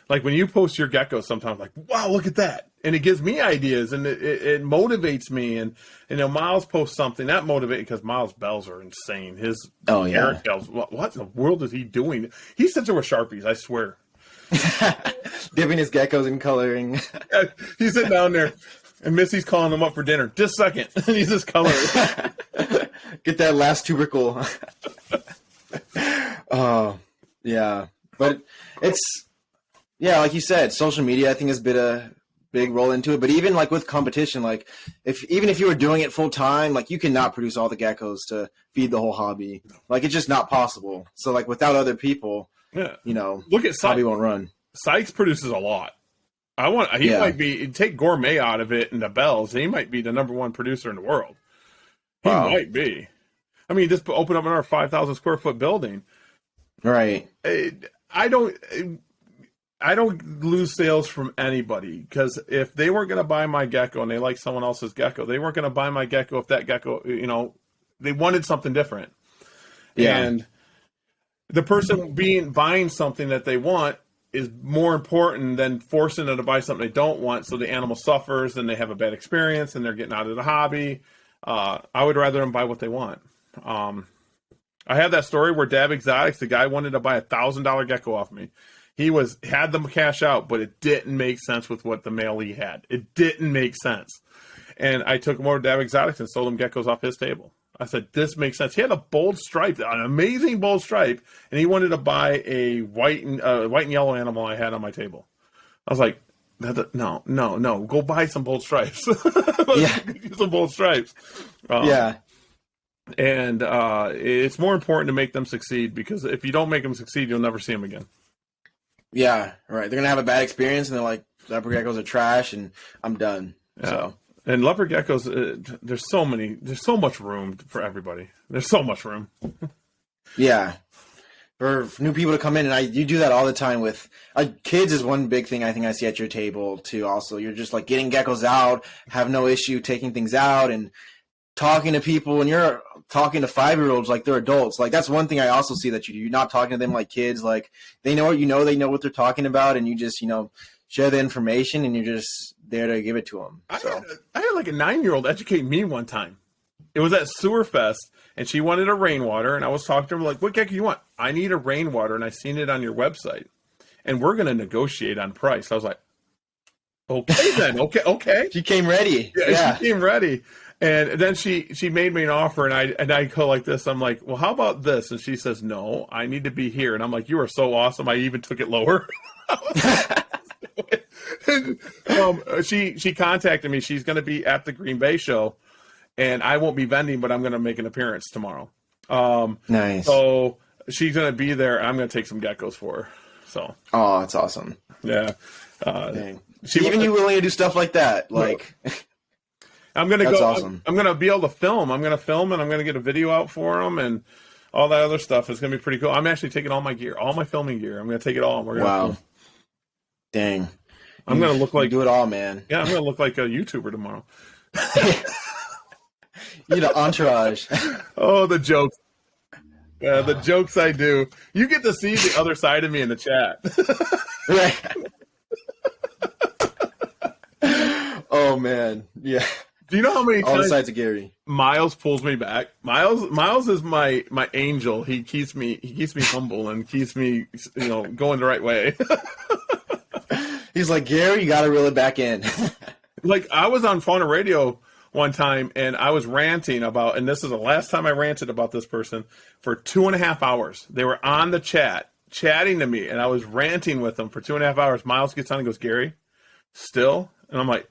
Like when you post your geckos, sometimes like, wow, look at that, and it gives me ideas, and it motivates me. And Miles posts something that motivates because Miles' bells are insane. His Eric bells. What in the world is he doing? He sits there with Sharpies. I swear. Dipping his geckos in coloring. He's sitting down there, and Missy's calling him up for dinner. Just a second. And he's just coloring. Get that last tubercle. Oh, yeah. But like you said, social media, I think, has been a big role into it. But even like with competition, like even if you were doing it full time, like you cannot produce all the geckos to feed the whole hobby. Like it's just not possible. So like without other people, look at hobby won't run. Sykes produces a lot. He might be, take gourmet out of it and the bells. He might be the #1 producer in the world. He might be. I mean, just open up another 5,000 square foot building. Right. I don't lose sales from anybody, because if they weren't going to buy my gecko and they like someone else's gecko, they weren't going to buy my gecko if that gecko, they wanted something different. Yeah. And the person buying something that they want is more important than forcing them to buy something they don't want, so the animal suffers and they have a bad experience and they're getting out of the hobby. I would rather them buy what they want. I have that story where Dab Exotics, the guy wanted to buy $1,000 gecko off me. He had them cash out, but it didn't make sense with what the male he had. It didn't make sense. And I took him over to Dab Exotics and sold him geckos off his table. I said, this makes sense. He had a bold stripe, an amazing bold stripe, and he wanted to buy a white and yellow animal I had on my table. I was like, no, go buy some bold stripes. Some bold stripes. And it's more important to make them succeed, because if you don't make them succeed, you'll never see them again. Yeah, right. They're going to have a bad experience, and they're like, leopard geckos are trash, and I'm done. Yeah. So. And leopard geckos, there's so much room for everybody. There's so much room. Yeah. For new people to come in, and you do that all the time with kids is one big thing I think I see at your table too. Also, you're just like getting geckos out, have no issue taking things out and talking to people, and you're talking to 5-year-olds like they're adults. Like, that's one thing I also see that you do. You're not talking to them like kids. Like, they know they know what they're talking about, and you just, share the information, and you're just there to give it to them. So. I had like a 9-year-old educate me one time. It was at Sewer Fest, and she wanted a rainwater, and I was talking to her like, what gecko you want? I need a rainwater, and I seen it on your website, and we're going to negotiate on price. I was like, okay then, okay. She came ready. Yeah, she came ready. And then she made me an offer, and I go like this. I'm like, well, how about this? And she says, no, I need to be here. And I'm like, you are so awesome. I even took it lower. She contacted me. She's going to be at the Green Bay show, and I won't be vending, but I'm going to make an appearance tomorrow. Nice. So she's going to be there, and I'm going to take some geckos for her. So. Oh, that's awesome. Yeah. Dang. You willing to do stuff like that? Like. I'm gonna go. Awesome. I'm gonna be able to film. I'm gonna film, and I'm gonna get a video out for them, and all that other stuff. It's gonna be pretty cool. I'm actually taking all my gear, all my filming gear. I'm gonna take it all. And we're gonna film. Dang. I'm gonna look like do it all, man. Yeah, I'm gonna look like a YouTuber tomorrow. You know, entourage. Oh, the jokes. Yeah, the jokes I do. You get to see the other side of me in the chat. Right. Oh man, yeah. Do you know how many times sides of Gary Miles pulls me back? Miles is my angel. He keeps me humble and keeps me going the right way. He's like, Gary, you got to reel it back in. Like, I was on phone or radio one time, and I was ranting about, and this is the last time I ranted about this person, for 2.5 hours. They were on the chatting to me, and I was ranting with them for 2.5 hours. Miles gets on and goes, Gary, still? And I'm like,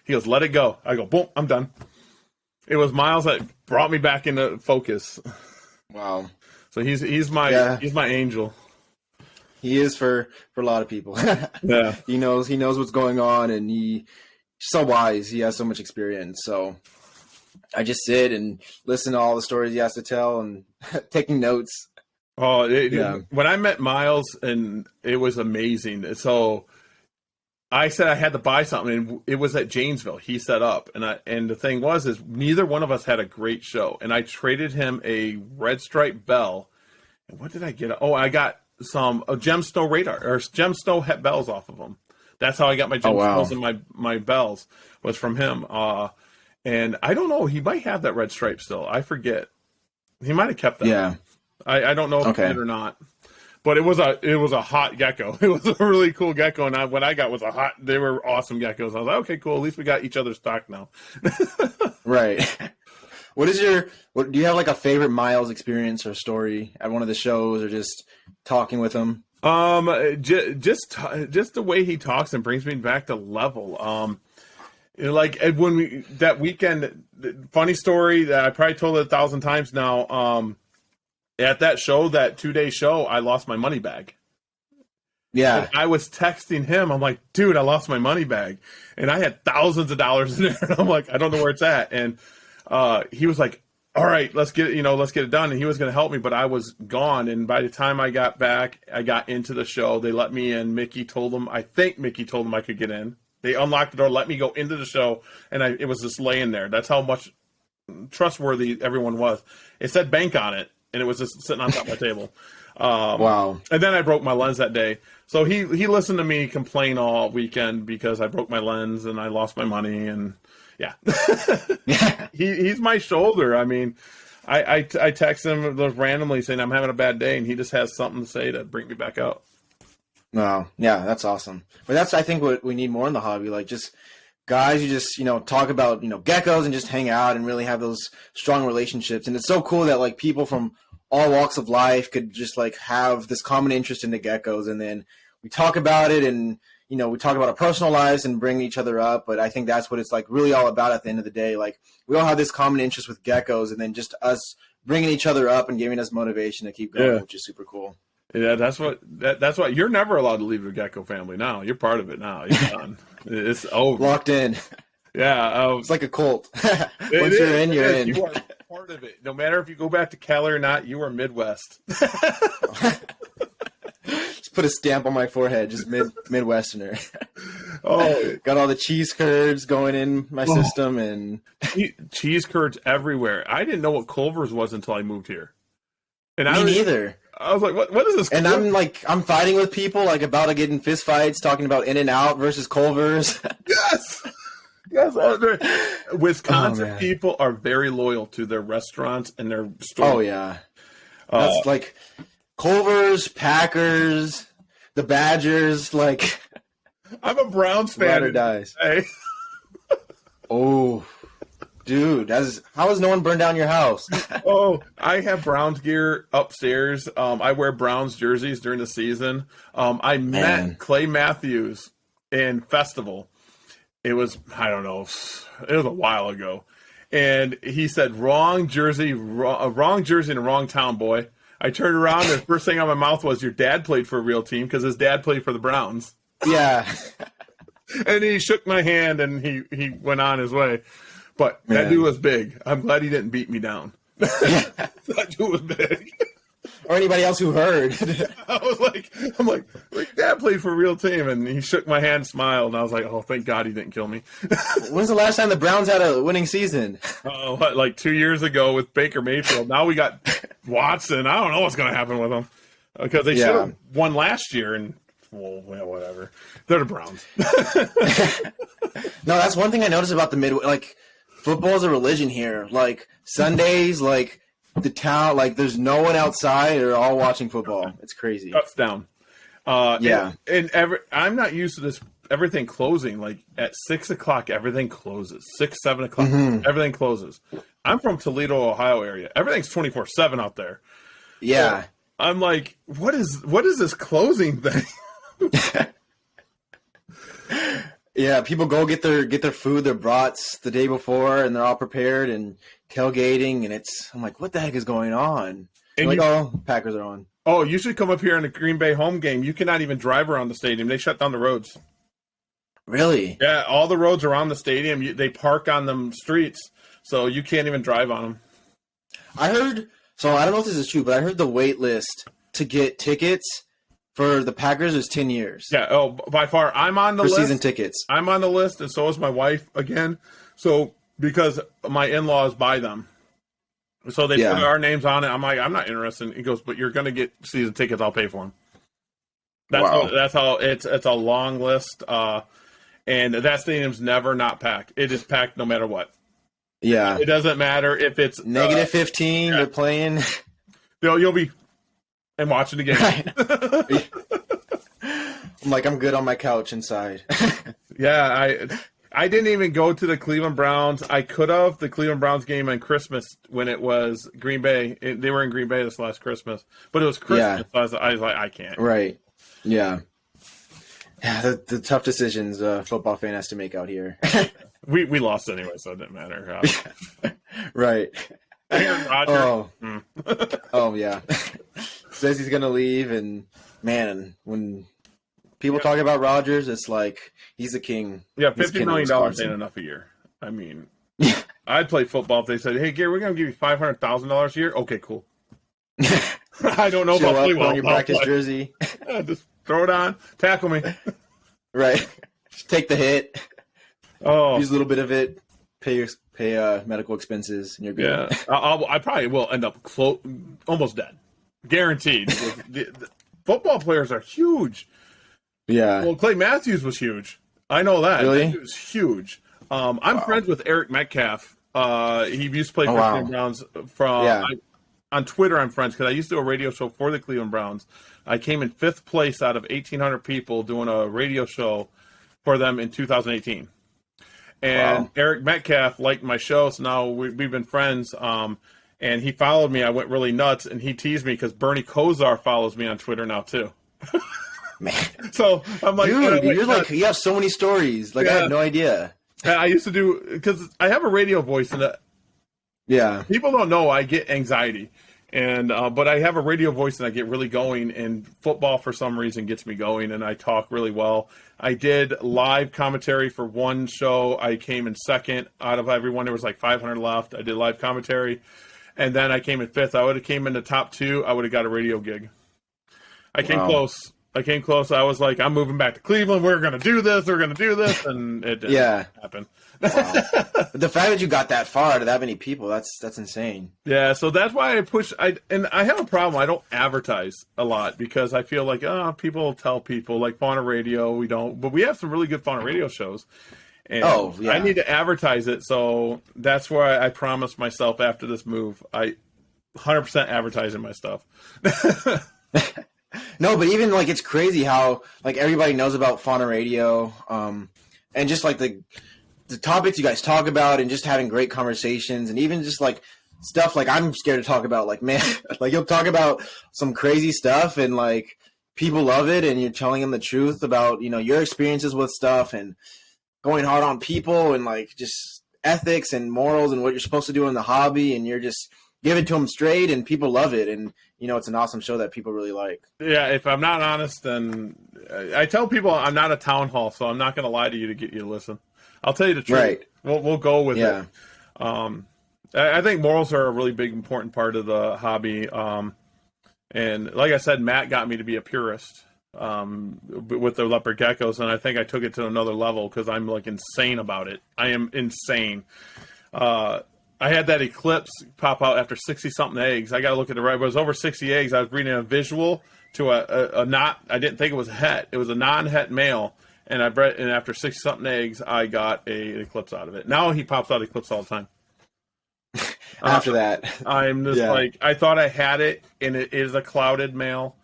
he goes, let it go. I go, boom, I'm done. It was Miles that brought me back into focus. Wow. So he's my angel. He is for a lot of people. Yeah. He knows what's going on, and he's so wise. He has so much experience. So I just sit and listen to all the stories he has to tell and taking notes. Oh, when I met Miles, and it was amazing. So I said I had to buy something, and it was at Janesville. He set up, and the thing is neither one of us had a great show. And I traded him a red stripe bell. And what did I get? Oh, I got some gemstone radar or gemstone bells off of him. That's how I got my gemstones and my bells was from him. And I don't know, he might have that red stripe still. I forget. He might have kept that. Yeah. I don't know if he did or not. But it was a hot gecko. It was a really cool gecko, and what I got was they were awesome geckos. I was like, okay, cool. At least we got each other's stock now. Right. Do you have like a favorite Miles experience or story at one of the shows, or just talking with him? Just the way he talks and brings me back to level. Like when that weekend, funny story that I probably told it 1,000 times now. At that show, that 2-day show, I lost my money bag. Yeah. And I was texting him. I'm like, dude, I lost my money bag. And I had thousands of dollars in there. And I'm like, I don't know where it's at. And he was like, all right, let's get it done. And he was going to help me, but I was gone. And by the time I got back, I got into the show. They let me in. I think Mickey told them I could get in. They unlocked the door, let me go into the show, and it was just laying there. That's how much trustworthy everyone was. It said bank on it, and it was just sitting on top of my table. Wow. And then I broke my lens that day. So he listened to me complain all weekend because I broke my lens and I lost my money. And yeah, he's my shoulder. I mean, I text him randomly saying I'm having a bad day, and he just has something to say to bring me back out. Wow. Yeah, that's awesome. But that's, I think, what we need more in the hobby. Like, just guys who just, talk about, geckos and just hang out and really have those strong relationships. And it's so cool that, like, people from all walks of life could just, like, have this common interest in the geckos. And then we talk about it and, we talk about our personal lives and bring each other up. But I think that's what it's, like, really all about at the end of the day. Like, we all have this common interest with geckos, and then just us bringing each other up and giving us motivation to keep going, which is super cool. Yeah, that's what you're never allowed to leave the gecko family now. You're part of it now. You're done. It's over. Locked in. Yeah. It's like a cult. Once you're in, you're in. You are part of it. No matter if you go back to Cali or not, you are Midwest. Just put a stamp on my forehead, just Midwesterner. Oh, got all the cheese curds going in my system, and cheese curds everywhere. I didn't know what Culver's was until I moved here. And me neither. I was like, what is this? And I'm fighting with people, like, about to get in fist fights, talking about In-N-Out versus Culver's. Yes. Wisconsin people are very loyal to their restaurants and their stores. Oh, yeah. That's like Culver's, Packers, the Badgers, like. I'm a Browns fan. Ride or dies. Oh. Dude, how has no one burned down your house? Oh, I have Browns gear upstairs. I wear Browns jerseys during the season. I met Clay Matthews in Festival. It was, I don't know, it was a while ago. And he said, wrong jersey in the wrong town, boy. I turned around and the first thing out of my mouth was, your dad played for a real team, because his dad played for the Browns. Yeah. And he shook my hand and he went on his way. But that dude was big. I'm glad he didn't beat me down. That dude was big. Or anybody else who heard. I'm like, Dad played for a real team, and he shook my hand, smiled, and I was like, oh, thank God he didn't kill me. When's the last time the Browns had a winning season? Like 2 years ago with Baker Mayfield. Now we got Watson. I don't know what's going to happen with them, because they should have won last year, and well, whatever. They're the Browns. No, that's one thing I noticed about the Midwest. Like, football is a religion here. Like, Sundays, like, the town, like, there's no one outside. They're all watching football. It's crazy. Shuts down. I'm not used to this. Everything closing. Like, at 6 o'clock, everything closes. 6, 7 o'clock, everything closes. I'm from Toledo, Ohio area. Everything's 24/7 out there. Yeah. So I'm like, what is this closing thing? Yeah, people go get their food, their brats the day before, and they're all prepared and tailgating, and I'm like, what the heck is going on? And Packers are on. Oh, you should come up here in the Green Bay home game. You cannot even drive around the stadium. They shut down the roads. Really? Yeah, all the roads around the stadium, they park on them streets, so you can't even drive on them. I heard, so I don't know if this is true, but I heard the wait list to get tickets for the Packers is 10 years. Yeah, by far. I'm on the list. For season tickets. I'm on the list, and so is my wife again. So, because my in-laws buy them. So they put our names on it. I'm like, I'm not interested. He goes, but you're going to get season tickets. I'll pay for them. That's how it's a long list. And that stadium's never not packed. It is packed no matter what. Yeah. It doesn't matter if it's negative 15, they're playing. You'll be and watching the game. Right. I'm like, I'm good on my couch inside. Yeah, I didn't even go to the Cleveland Browns. I could have the Cleveland Browns game on Christmas when it was Green Bay. They were in Green Bay this last Christmas, but it was Christmas. Yeah. So I was like, I can't. Right. Yeah. Yeah, the tough decisions a football fan has to make out here. We lost anyway, so it didn't matter. Right. Aaron Rodgers. Oh yeah. Says he's gonna leave, and man, when people talk about Rodgers, it's like he's the king. Yeah, He's $50 king of million Wisconsin. ain't enough a year. I mean, I'd play football if they said, "Hey, Gary, we're gonna give you $500,000 a year." Okay, cool. I don't know Show about up, play put well. on your practice jersey. Just throw it on, tackle me. Right. Just take the hit. Oh, Use a little bit of it. Pay medical expenses, and you're good. yeah. I probably will end up almost dead, guaranteed. the football players are huge. Yeah. Well, Clay Matthews was huge. I know that. Really? He was huge. I'm friends with Eric Metcalf. He used to play for the Cleveland Browns. On Twitter, I'm friends because I used to do a radio show for the Cleveland Browns. I came in 5th place out of 1,800 people doing a radio show for them in 2018. And Eric Metcalf liked my show, so now we've been friends. And he followed me. I went really nuts, and he teased me because Bernie Kosar follows me on Twitter now too. Man. So I'm like, dude, you're like, you have so many stories. Like, I had no idea. I used to do, because I have a radio voice, and people don't know I get anxiety, and but I have a radio voice, and I get really going. And football, for some reason, gets me going, and I talk really well. I did live commentary for one show. I came in 2nd out of everyone. There was like 500 left. I did live commentary, and then I came in 5th. I would have came in the top 2. I would have got a radio gig. I came close. I was like, I'm moving back to Cleveland. We're going to do this. We're going to do this. And it didn't happen. Wow. The fact that you got that far to that many people, that's insane. Yeah, so that's why I push. I have a problem. I don't advertise a lot because I feel like, people tell people, like Fauna Radio, we don't. But we have some really good Fauna Radio shows. And I need to advertise it. So that's why I promised myself after this move, I 100% advertising my stuff. No, but even like it's crazy how like everybody knows about Fauna Radio, and just like the topics you guys talk about, and just having great conversations, and even just like stuff like I'm scared to talk about. Like, man, like you'll talk about some crazy stuff, and like people love it, and you're telling them the truth about your experiences with stuff, and going hard on people, and like just ethics and morals and what you're supposed to do in the hobby, and you're just give it to them straight, and people love it, and it's an awesome show that people really like. Yeah, if I'm not honest, then I tell people I'm not a town hall, so I'm not going to lie to you to get you to listen. I'll tell you the truth. Right. We'll go with it. I think morals are a really big, important part of the hobby. And like I said, Matt got me to be a purist with the Leopard Geckos, and I think I took it to another level because I'm like insane about it. I am insane. I had that eclipse pop out after 60-something eggs. I got to look at it right. It was over 60 eggs. I was breeding a visual to a not. I didn't think it was a het. It was a non-het male, and I bred. And after 60-something eggs, I got an eclipse out of it. Now he pops out eclipse all the time. After that, I'm just like, I thought I had it, and it is a clouded male.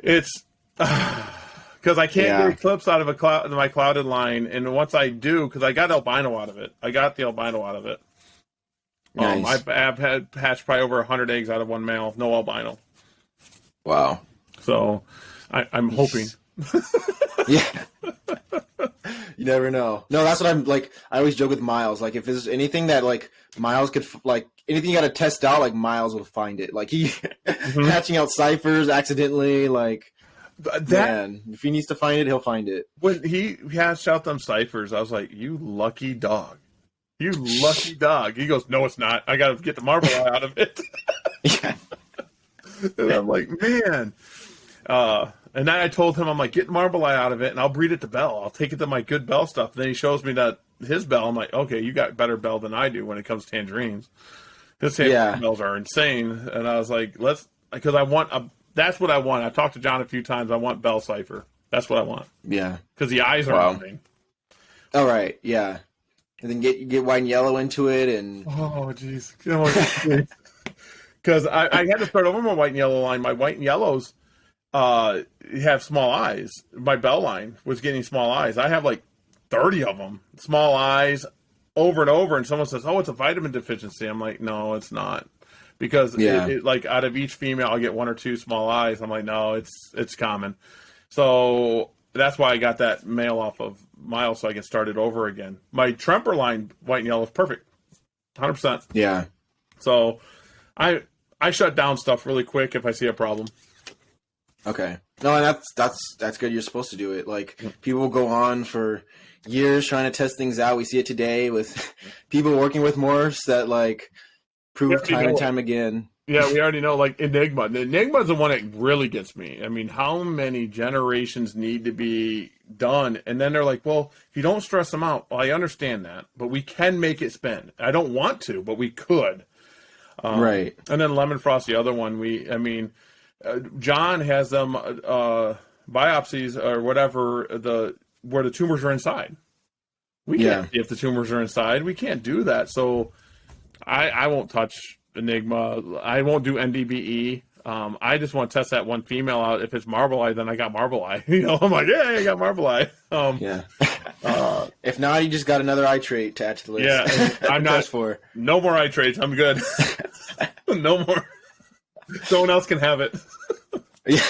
It's because I can't get eclipse out of my clouded line, and once I do, because I got albino out of it. I got the albino out of it. Nice. I've had hatched probably over 100 eggs out of one male, no albino. Wow. So I'm hoping. Yeah. You never know. No, that's what I'm like. I always joke with Miles. Like, if there's anything that like Miles could anything you got to test out, like Miles will find it. Like he hatching out ciphers accidentally. Like man, if he needs to find it, he'll find it. When he hatched out them ciphers, I was like, "You lucky dog." You lucky dog. He goes, no, it's not. I got to get the marble eye out of it. And I'm like, man. And then I told him, I'm like, get marble eye out of it, and I'll breed it to Bell. I'll take it to my good Bell stuff. And then he shows me that his Bell. I'm like, okay, you got better Bell than I do when it comes to tangerines. His tangerine Bells are insane. And I was like, because I want that's what I want. I've talked to John a few times. I want Bell cipher. That's what I want. Yeah. Because the eyes are moving. All right. Yeah. And then get white and yellow into it, and jeez, because I had to start over my white and yellow line. My white and yellows have small eyes. My Bell line was getting small eyes. I have like 30 of them, small eyes, over and over. And someone says, "Oh, it's a vitamin deficiency." I'm like, "No, it's not," because like out of each female, I'll get 1 or 2 small eyes. I'm like, "No, it's common." So that's why I got that male off of Miles, so I can start it over again. My Tremper line, white and yellow, is perfect, 100%. Yeah. So I shut down stuff really quick if I see a problem. Okay. No, and that's good. You're supposed to do it. Like, people will go on for years trying to test things out. We see it today with people working with morphs that like prove time and time again. Yeah, we already know, like, Enigma. The Enigma is the one that really gets me. I mean, how many generations need to be done? And then they're like, well, if you don't stress them out, well, I understand that, but we can make it spin. I don't want to, but we could. Right. And then Lemon Frost, the other one, John has them biopsies or whatever, where the tumors are inside. We can't see if the tumors are inside. We can't do that. So I won't touch Enigma. I won't do NDBE. I just want to test that one female out. If it's Marble Eye, then I got Marble Eye. I'm like, yeah, I got Marble Eye. If not, you just got another eye trait to add to the list. Yeah, I'm not for. No more eye traits. I'm good. No more. Someone else can have it. Yeah.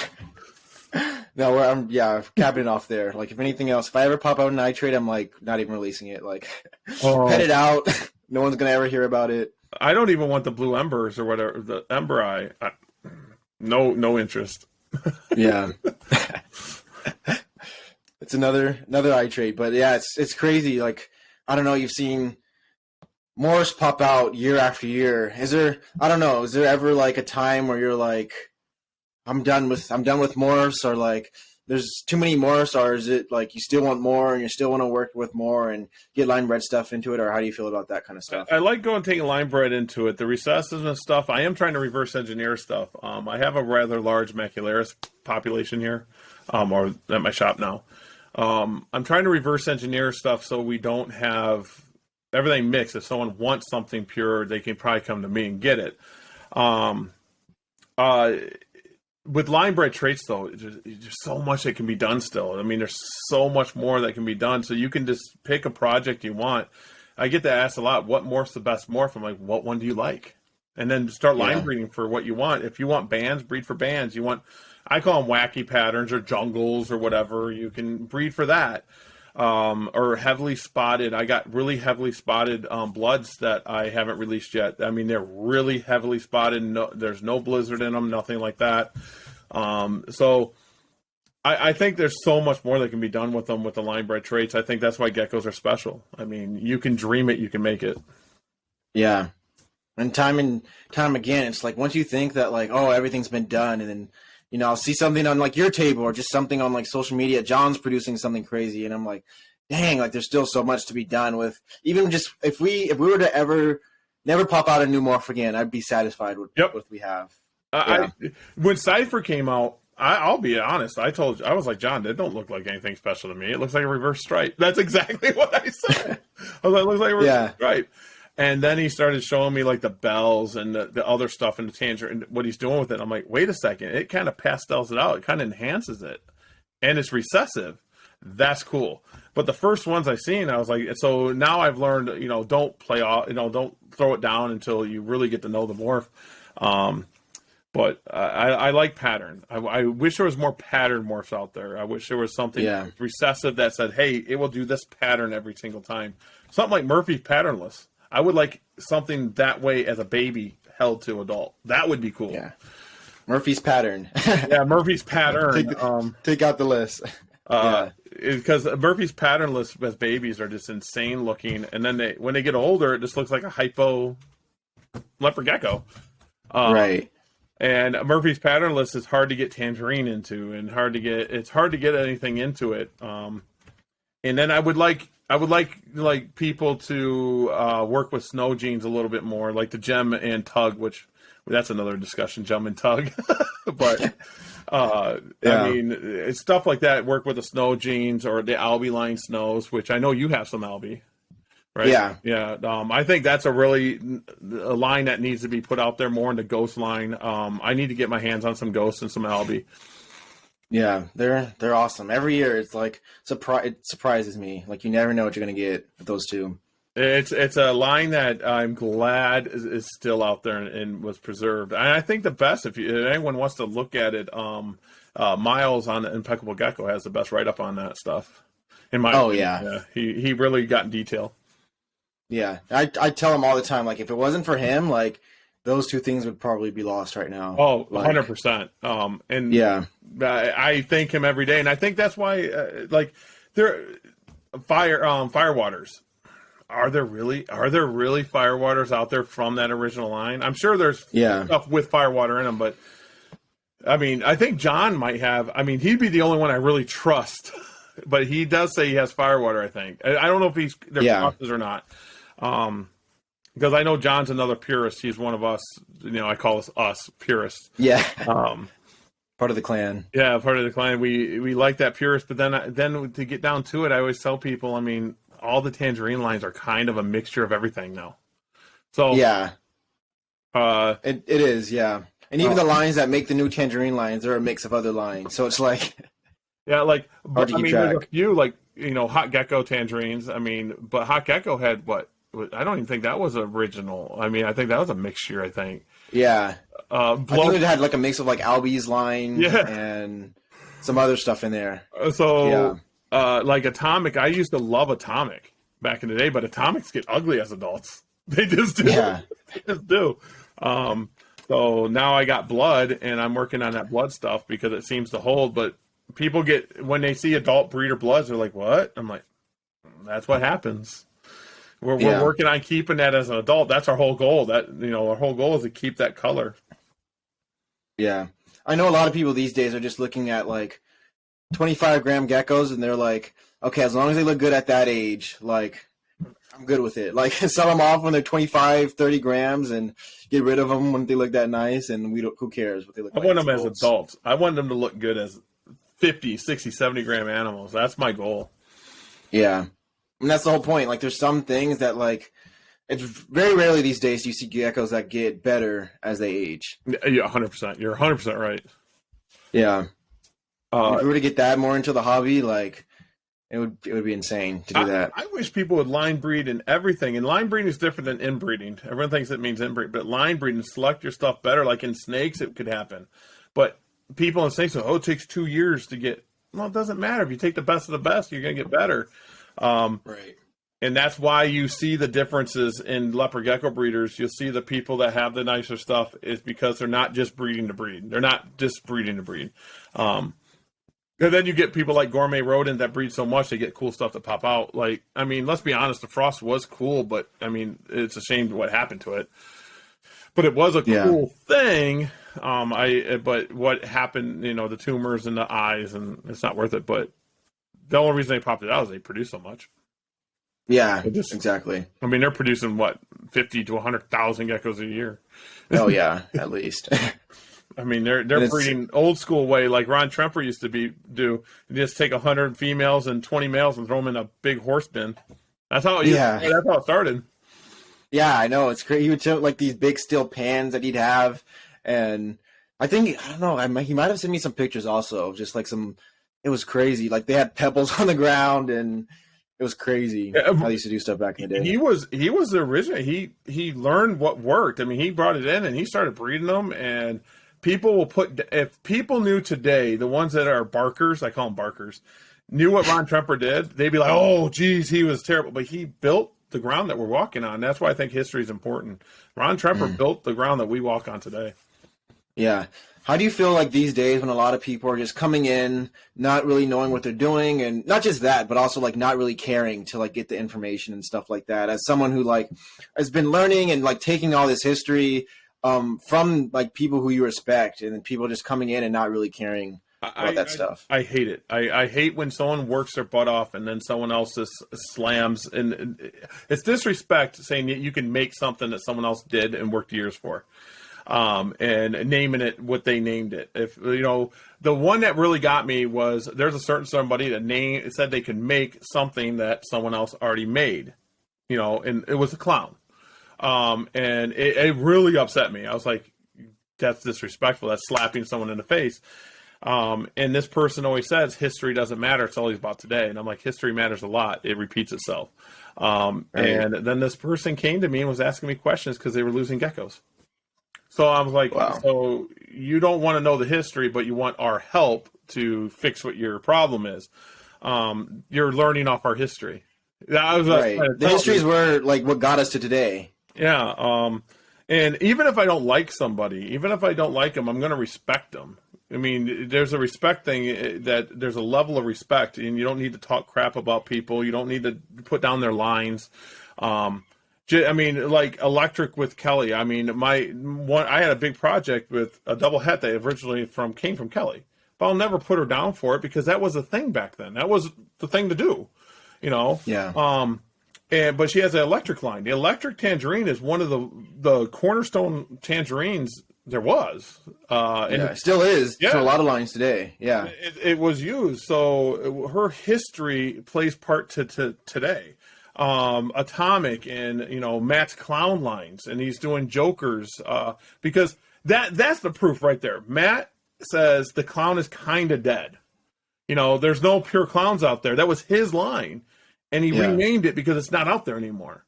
No, I'm capping it off there. Like, if anything else, if I ever pop out an eye trait, I'm like not even releasing it. Like, pet it out. No one's gonna ever hear about it. I don't even want the blue embers or whatever, the ember eye. No interest. Yeah. It's another eye trait, but yeah, it's crazy. Like, I don't know, you've seen morphs pop out year after year. Is there ever like a time where you're like, I'm done with morphs, or like there's too many morphs, or is it like you still want more and you still want to work with more and get line bred stuff into it, or how do you feel about that kind of stuff? I like taking line bred into it. The recessives and stuff, I am trying to reverse engineer stuff. I have a rather large macularis population here, or at my shop now. I'm trying to reverse engineer stuff so we don't have everything mixed. If someone wants something pure, they can probably come to me and get it. With line bred traits, though, there's so much that can be done still. I mean, there's so much more that can be done. So you can just pick a project you want. I get that asked a lot, what morph's the best morph? I'm like, what one do you like? And then start line breeding for what you want. If you want bands, breed for bands. I call them wacky patterns or jungles or whatever. You can breed for that. Or heavily spotted. I got really heavily spotted bloods that I haven't released yet. I mean, they're really heavily spotted. No, there's no blizzard in them, nothing like that. So I think there's so much more that can be done with them with the line bred traits. I think that's why geckos are special. I mean, you can dream it, you can make it. Yeah. And time again, it's like once you think that like, oh, everything's been done, and then I'll see something on like your table or just something on like social media. John's producing something crazy, and I'm like, dang, like there's still so much to be done with. Even just if we were to ever never pop out a new morph again, I'd be satisfied with what we have. When Cypher came out, I'll be honest. I was like, John, that don't look like anything special to me. It looks like a reverse stripe. That's exactly what I said. I was like, it looks like a reverse stripe. And then he started showing me like the bells and the other stuff in the tangent and what he's doing with it. I'm like, wait a second. It kind of pastels it out. It kind of enhances it. And it's recessive. That's cool. But the first ones I seen, I was like, so now I've learned, don't play off, don't throw it down until you really get to know the morph. But I like pattern. I wish there was more pattern morphs out there. I wish there was something recessive that said, hey, it will do this pattern every single time. Something like Murphy's patternless. I would like something that way as a baby held to adult. That would be cool. Yeah. Murphy's pattern. Murphy's pattern. Take out the list. Because Murphy's patternless as babies are just insane looking. And then when they get older, it just looks like a hypo leopard gecko. Right. And Murphy's patternless is hard to get tangerine into, and it's hard to get anything into it. And then I would like people to work with snow genes a little bit more, like the gem and tug, which that's another discussion, gem and tug. But I mean, it's stuff like that. Work with the snow genes or the albi line snows, which I know you have some albi, right? Yeah. I think that's a line that needs to be put out there more in the ghost line. I need to get my hands on some ghosts and some albi. Yeah, they're awesome. Every year, it's like it surprises me. Like you never know what you're gonna get with those two. It's a line that I'm glad is still out there and was preserved. And I think the best, if anyone wants to look at it, Miles on Impeccable Gecko has the best write up on that stuff. In my opinion. He really got in detail. Yeah, I tell him all the time, like if it wasn't for him, like those two things would probably be lost right now. Oh, Like, 100%. And yeah, I thank him every day, and I think that's why, like, there firewaters. Are there really firewaters out there from that original line? I'm sure there's stuff with firewater in them, but I mean, I think John might have. I mean, he'd be the only one I really trust, but he does say he has firewater. I think. I don't know if they're crosses or not, because I know John's another purist. He's one of us. You know, I call us purists. Yeah. Part of the clan. Yeah, part of the clan. We like that purist, but then to get down to it, I always tell people. I mean, all the tangerine lines are kind of a mixture of everything now. So yeah, it is. Yeah. And even the lines that make the new tangerine lines, they're a mix of other lines. So it's like, yeah, like, hard to keep track. There's a few, like, you know, Hot Gecko tangerines. I mean, but Hot Gecko had what? I don't even think that was original. I mean, I think that was a mixture, I think. Yeah. I think it had like a mix of like Albie's line and some other stuff in there. So, like Atomic, I used to love Atomic back in the day, but Atomics get ugly as adults. They just do. Yeah. They just do. So now I got blood, and I'm working on that blood stuff because it seems to hold. But people when they see adult breeder bloods, they're like, "What?" I'm like, "That's what happens." We're working on keeping that as an adult. That's our whole goal. Our whole goal is to keep that color. Yeah, I know a lot of people these days are just looking at like 25-gram geckos, and they're like, "Okay, as long as they look good at that age, like." I'm good with it. Like, sell them off when they're 25, 30 grams and get rid of them when they look that nice, and who cares what they look like. I want them as adults. I want them to look good as 50, 60, 70-gram animals. That's my goal. Yeah. And that's the whole point. Like, there's some things that, like, it's very rarely these days you see geckos that get better as they age. Yeah, 100%. You're 100% right. Yeah. If we were to get that more into the hobby, like, it would be insane to do that. I wish people would line breed and everything. And line breeding is different than inbreeding. Everyone thinks it means inbreed, but line breeding, select your stuff better. Like in snakes, it could happen. But people in snakes say, it takes 2 years to get. Well, it doesn't matter. If you take the best of the best, you're going to get better. Right. And that's why you see the differences in leopard gecko breeders. You'll see the people that have the nicer stuff is because they're not just breeding to breed. They're not just breeding to breed. And then you get people like Gourmet Rodent that breed so much they get cool stuff to pop out. Like, I mean, let's be honest, the Frost was cool, but I mean, it's a shame what happened to it. But it was a cool thing. But what happened, the tumors in the eyes, and it's not worth it. But the only reason they popped it out is they produce so much. Yeah, exactly. I mean, they're producing 50 to 100,000 geckos a year. Oh yeah, at least. I mean, they're breeding old school way, like Ron Tremper used to do. You just take 100 females and 20 males and throw them in a big horse bin. That's how that's how it started. Yeah, I know. It's crazy. He would show like these big steel pans that he'd have, and I don't know. He might have sent me some pictures also, just like some. It was crazy. Like they had pebbles on the ground, and it was crazy. How they used to do stuff back in the day. He was the original. He learned what worked. I mean, he brought it in and he started breeding them, and people will if people knew today, the ones that are barkers, I call them barkers, knew what Ron Tremper did, they'd be like, "Oh, geez, he was terrible." But he built the ground that we're walking on. That's why I think history is important. Ron Tremper built the ground that we walk on today. Yeah. How do you feel like these days when a lot of people are just coming in, not really knowing what they're doing, and not just that, but also like not really caring to like get the information and stuff like that? As someone who like has been learning and like taking all this history from like people who you respect, and then people just coming in and not really caring about that stuff. I hate it. I hate when someone works their butt off and then someone else just slams, and it's disrespect saying that you can make something that someone else did and worked years for. And naming it what they named it. If the one that really got me was there's a certain somebody that said they could make something that someone else already made, and it was a clown. And it really upset me. I was like, that's disrespectful. That's slapping someone in the face. And this person always says history doesn't matter. It's always about today. And I'm like, history matters a lot. It repeats itself. And then this person came to me and was asking me questions because they were losing geckos. So I was like, wow. So you don't want to know the history, but you want our help to fix what your problem is. You're learning off our history. The histories were like what got us to today. Yeah. And even if I don't like somebody, even if I don't like them, I'm going to respect them. I mean, there's a respect thing, that there's a level of respect, and you don't need to talk crap about people. You don't need to put down their lines. I mean, like Electric with Kelly. I mean, I had a big project with a double het that originally came from Kelly, but I'll never put her down for it because that was a thing back then. That was the thing to do, you know. Yeah. But she has an electric line. The electric tangerine is one of the cornerstone tangerines there was. And it still is to a lot of lines today. Yeah. It was used. So her history plays part to today. Atomic and, Matt's clown lines, and he's doing jokers, because that's the proof right there. Matt says the clown is kind of dead. There's no pure clowns out there. That was his line. And he renamed it because it's not out there anymore.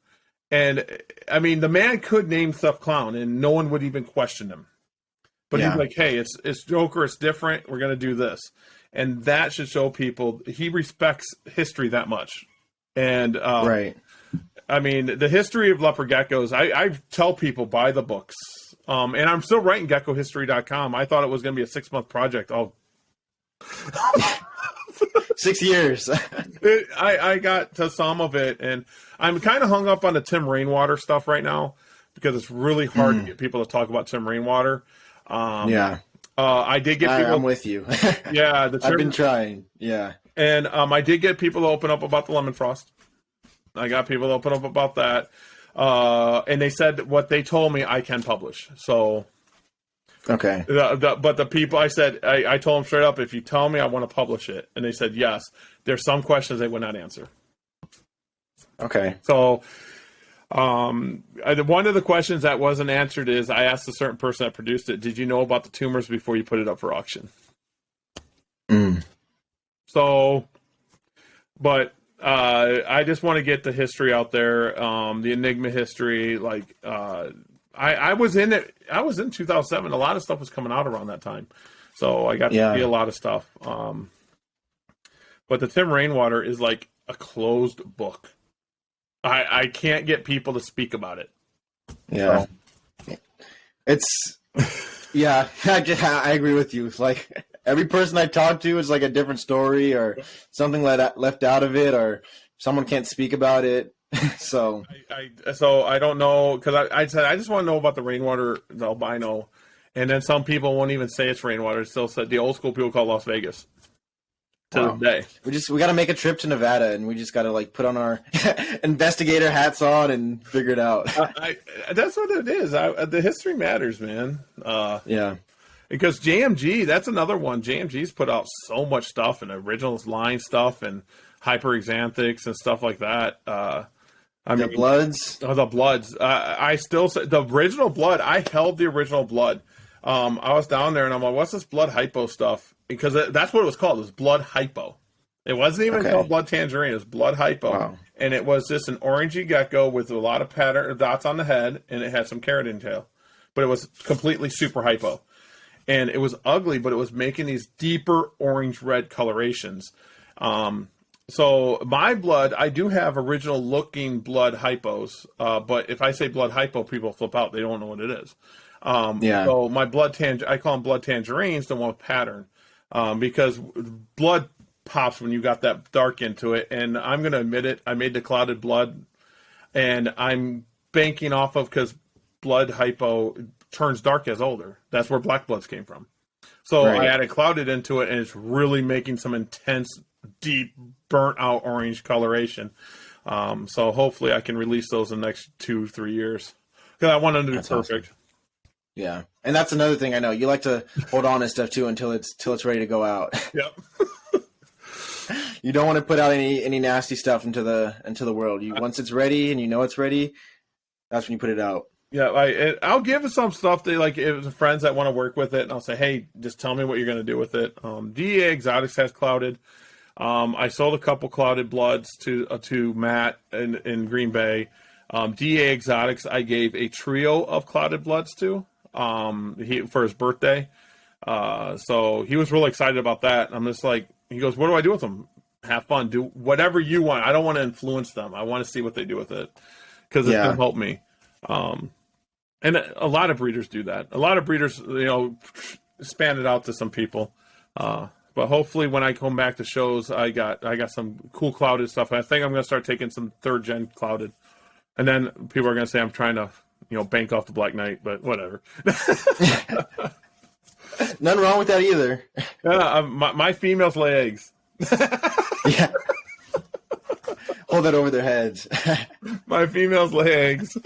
And I mean, the man could name stuff clown and no one would even question him. But he's like, hey, it's Joker, it's different. We're going to do this. And that should show people he respects history that much. And right. I mean, the history of leopard geckos, I tell people buy the books. And I'm still writing geckohistory.com. I thought it was going to be a 6-month project. 6 years. I got to some of it, and I'm kind of hung up on the Tim Rainwater stuff right now because it's really hard to get people to talk about Tim Rainwater. I did get people. I'm with you. Yeah, I've been trying. Yeah, and I did get people to open up about the lemon frost. I got people to open up about that, and they said what they told me I can publish. So. Okay. But the people, I told them straight up, if you tell me I want to publish it, and they said yes, there's some questions they would not answer. Okay. So, one of the questions that wasn't answered is I asked a certain person that produced it, did you know about the tumors before you put it up for auction? So, but I just want to get the history out there, the Enigma history, like. I was in it. I was in 2007. A lot of stuff was coming out around that time, so I got to see a lot of stuff. But the Tim Rainwater is like a closed book. I can't get people to speak about it. Yeah, so. It's I agree with you. It's like every person I talk to is like a different story or something like that left out of it, or someone can't speak about it. So I don't know, because I said I just want to know about the rainwater, the albino, and then some people won't even say it's rainwater. It still said the old school people call Las Vegas to this day. We got to make a trip to Nevada, and we just got to like put on our investigator hats on and figure it out. That's what it is. The history matters, man. Yeah. Because JMG, that's another one. JMG's put out so much stuff and originals line stuff and hyperexanthics and stuff like that. The Bloods. I still say the original Blood. I held the original Blood. I was down there and I'm like, what's this Blood hypo stuff? Because that's what it was called. It was Blood hypo. It wasn't even called Blood tangerine. It was Blood hypo. Wow. And it was just an orangey gecko with a lot of pattern dots on the head, and it had some keratin tail. But it was completely super hypo. And it was ugly, but it was making these deeper orange-red colorations. So my Blood, I do have original looking Blood hypos, but if I say Blood hypo, people flip out. They don't know what it is. So my I call them Blood tangerines, the one with pattern, because blood pops when you got that dark into it. And I'm going to admit it, I made the clouded Blood, and I'm banking off of, because Blood hypo turns dark as older. That's where Black Bloods came from. So I added clouded into it, and it's really making some intense, deep, burnt out orange coloration. So hopefully I can release those in the next 2-3 years, because I want them to be perfect. Awesome. Yeah, and that's another thing I know. You like to hold on to stuff too until it's ready to go out. Yep. You don't want to put out any nasty stuff into the world. Once it's ready and you know it's ready, that's when you put it out. Yeah, I'll give some stuff to, like, if it's friends that want to work with it, and I'll say, hey, just tell me what you're going to do with it. DEA Exotics has clouded. I sold a couple clouded Bloods to Matt in Green Bay. DEA Exotics, I gave a trio of clouded Bloods to for his birthday. So he was really excited about that. I'm just like, he goes, what do I do with them? Have fun. Do whatever you want. I don't want to influence them. I want to see what they do with it, because it's going to help me. And a lot of breeders do that. A lot of breeders, span it out to some people. But hopefully when I come back to shows, I got some cool clouded stuff. I think I'm going to start taking some 3rd gen clouded. And then people are going to say I'm trying to, bank off the Black Knight, but whatever. Nothing wrong with that either. My females lay eggs. Yeah. Hold that over their heads. My females lay eggs.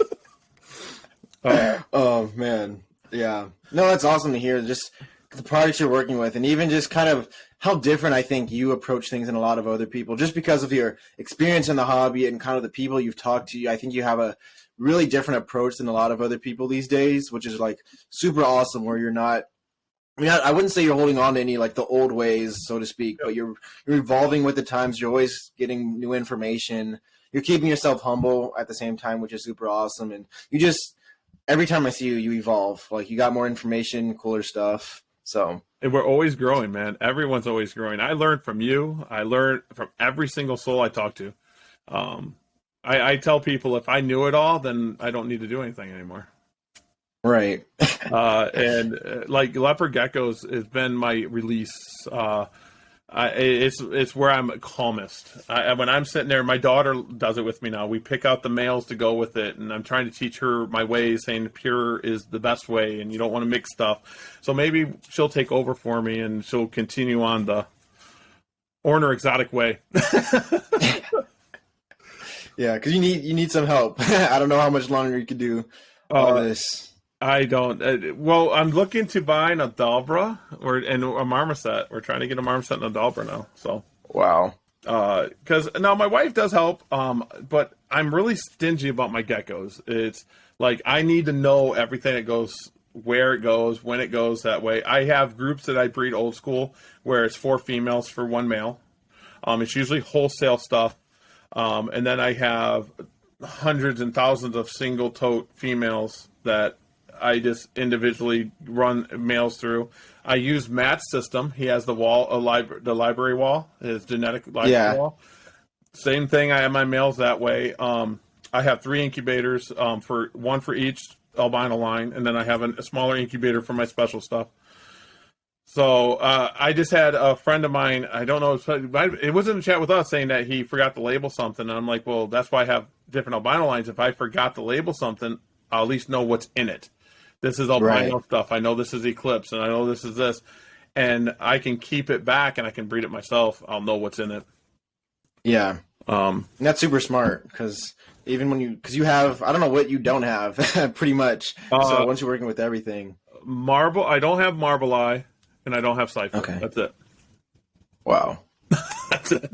Oh, man. Yeah. No, that's awesome to hear. Just the products you're working with, and even just kind of how different I think you approach things than a lot of other people, just because of your experience in the hobby and kind of the people you've talked to. I think you have a really different approach than a lot of other people these days, which is like super awesome, where you're not, I wouldn't say you're holding on to any like the old ways, so to speak, but you're evolving with the times. You're always getting new information. You're keeping yourself humble at the same time, which is super awesome. And you just, every time I see you, you evolve. Like, you got more information, cooler stuff. So, and we're always growing, man. Everyone's always growing. I learned from you. I learned from every single soul I talk to. I tell people if I knew it all, then I don't need to do anything anymore. Right. And like Leopard Geckos has been my release. It's where I'm calmest. When I'm sitting there, my daughter does it with me now. We pick out the males to go with it, and I'm trying to teach her my ways, saying pure is the best way, and you don't want to mix stuff. So maybe she'll take over for me, and she'll continue on the Orner Exotic way. Yeah, because you need some help. I don't know how much longer you could do all this. I don't. Well, I'm looking to buy an Adalbra and a Marmoset. We're trying to get a Marmoset and Adalbra now. So wow. Because now my wife does help, but I'm really stingy about my geckos. It's like I need to know everything that goes, where it goes, when it goes. That way, I have groups that I breed old school where it's 4 females for 1 male. It's usually wholesale stuff, and then I have hundreds and thousands of single tote females that I just individually run males through. I use Matt's system. He has the library wall, his genetic library wall. Same thing. I have my males that way. I have 3 incubators, for one for each albino line, and then I have a smaller incubator for my special stuff. So I just had a friend of mine, I don't know, it was in the chat with us saying that he forgot to label something. And I'm like, well, that's why I have different albino lines. If I forgot to label something, I'll at least know what's in it. This is albino stuff. I know this is Eclipse, and I know this is this. And I can keep it back, and I can breed it myself. I'll know what's in it. Yeah. And that's super smart, because even when because you have, I don't know what you don't have, pretty much. So once you're working with everything. I don't have Marble Eye, and I don't have Cypher. Okay. That's it. Wow. That's it.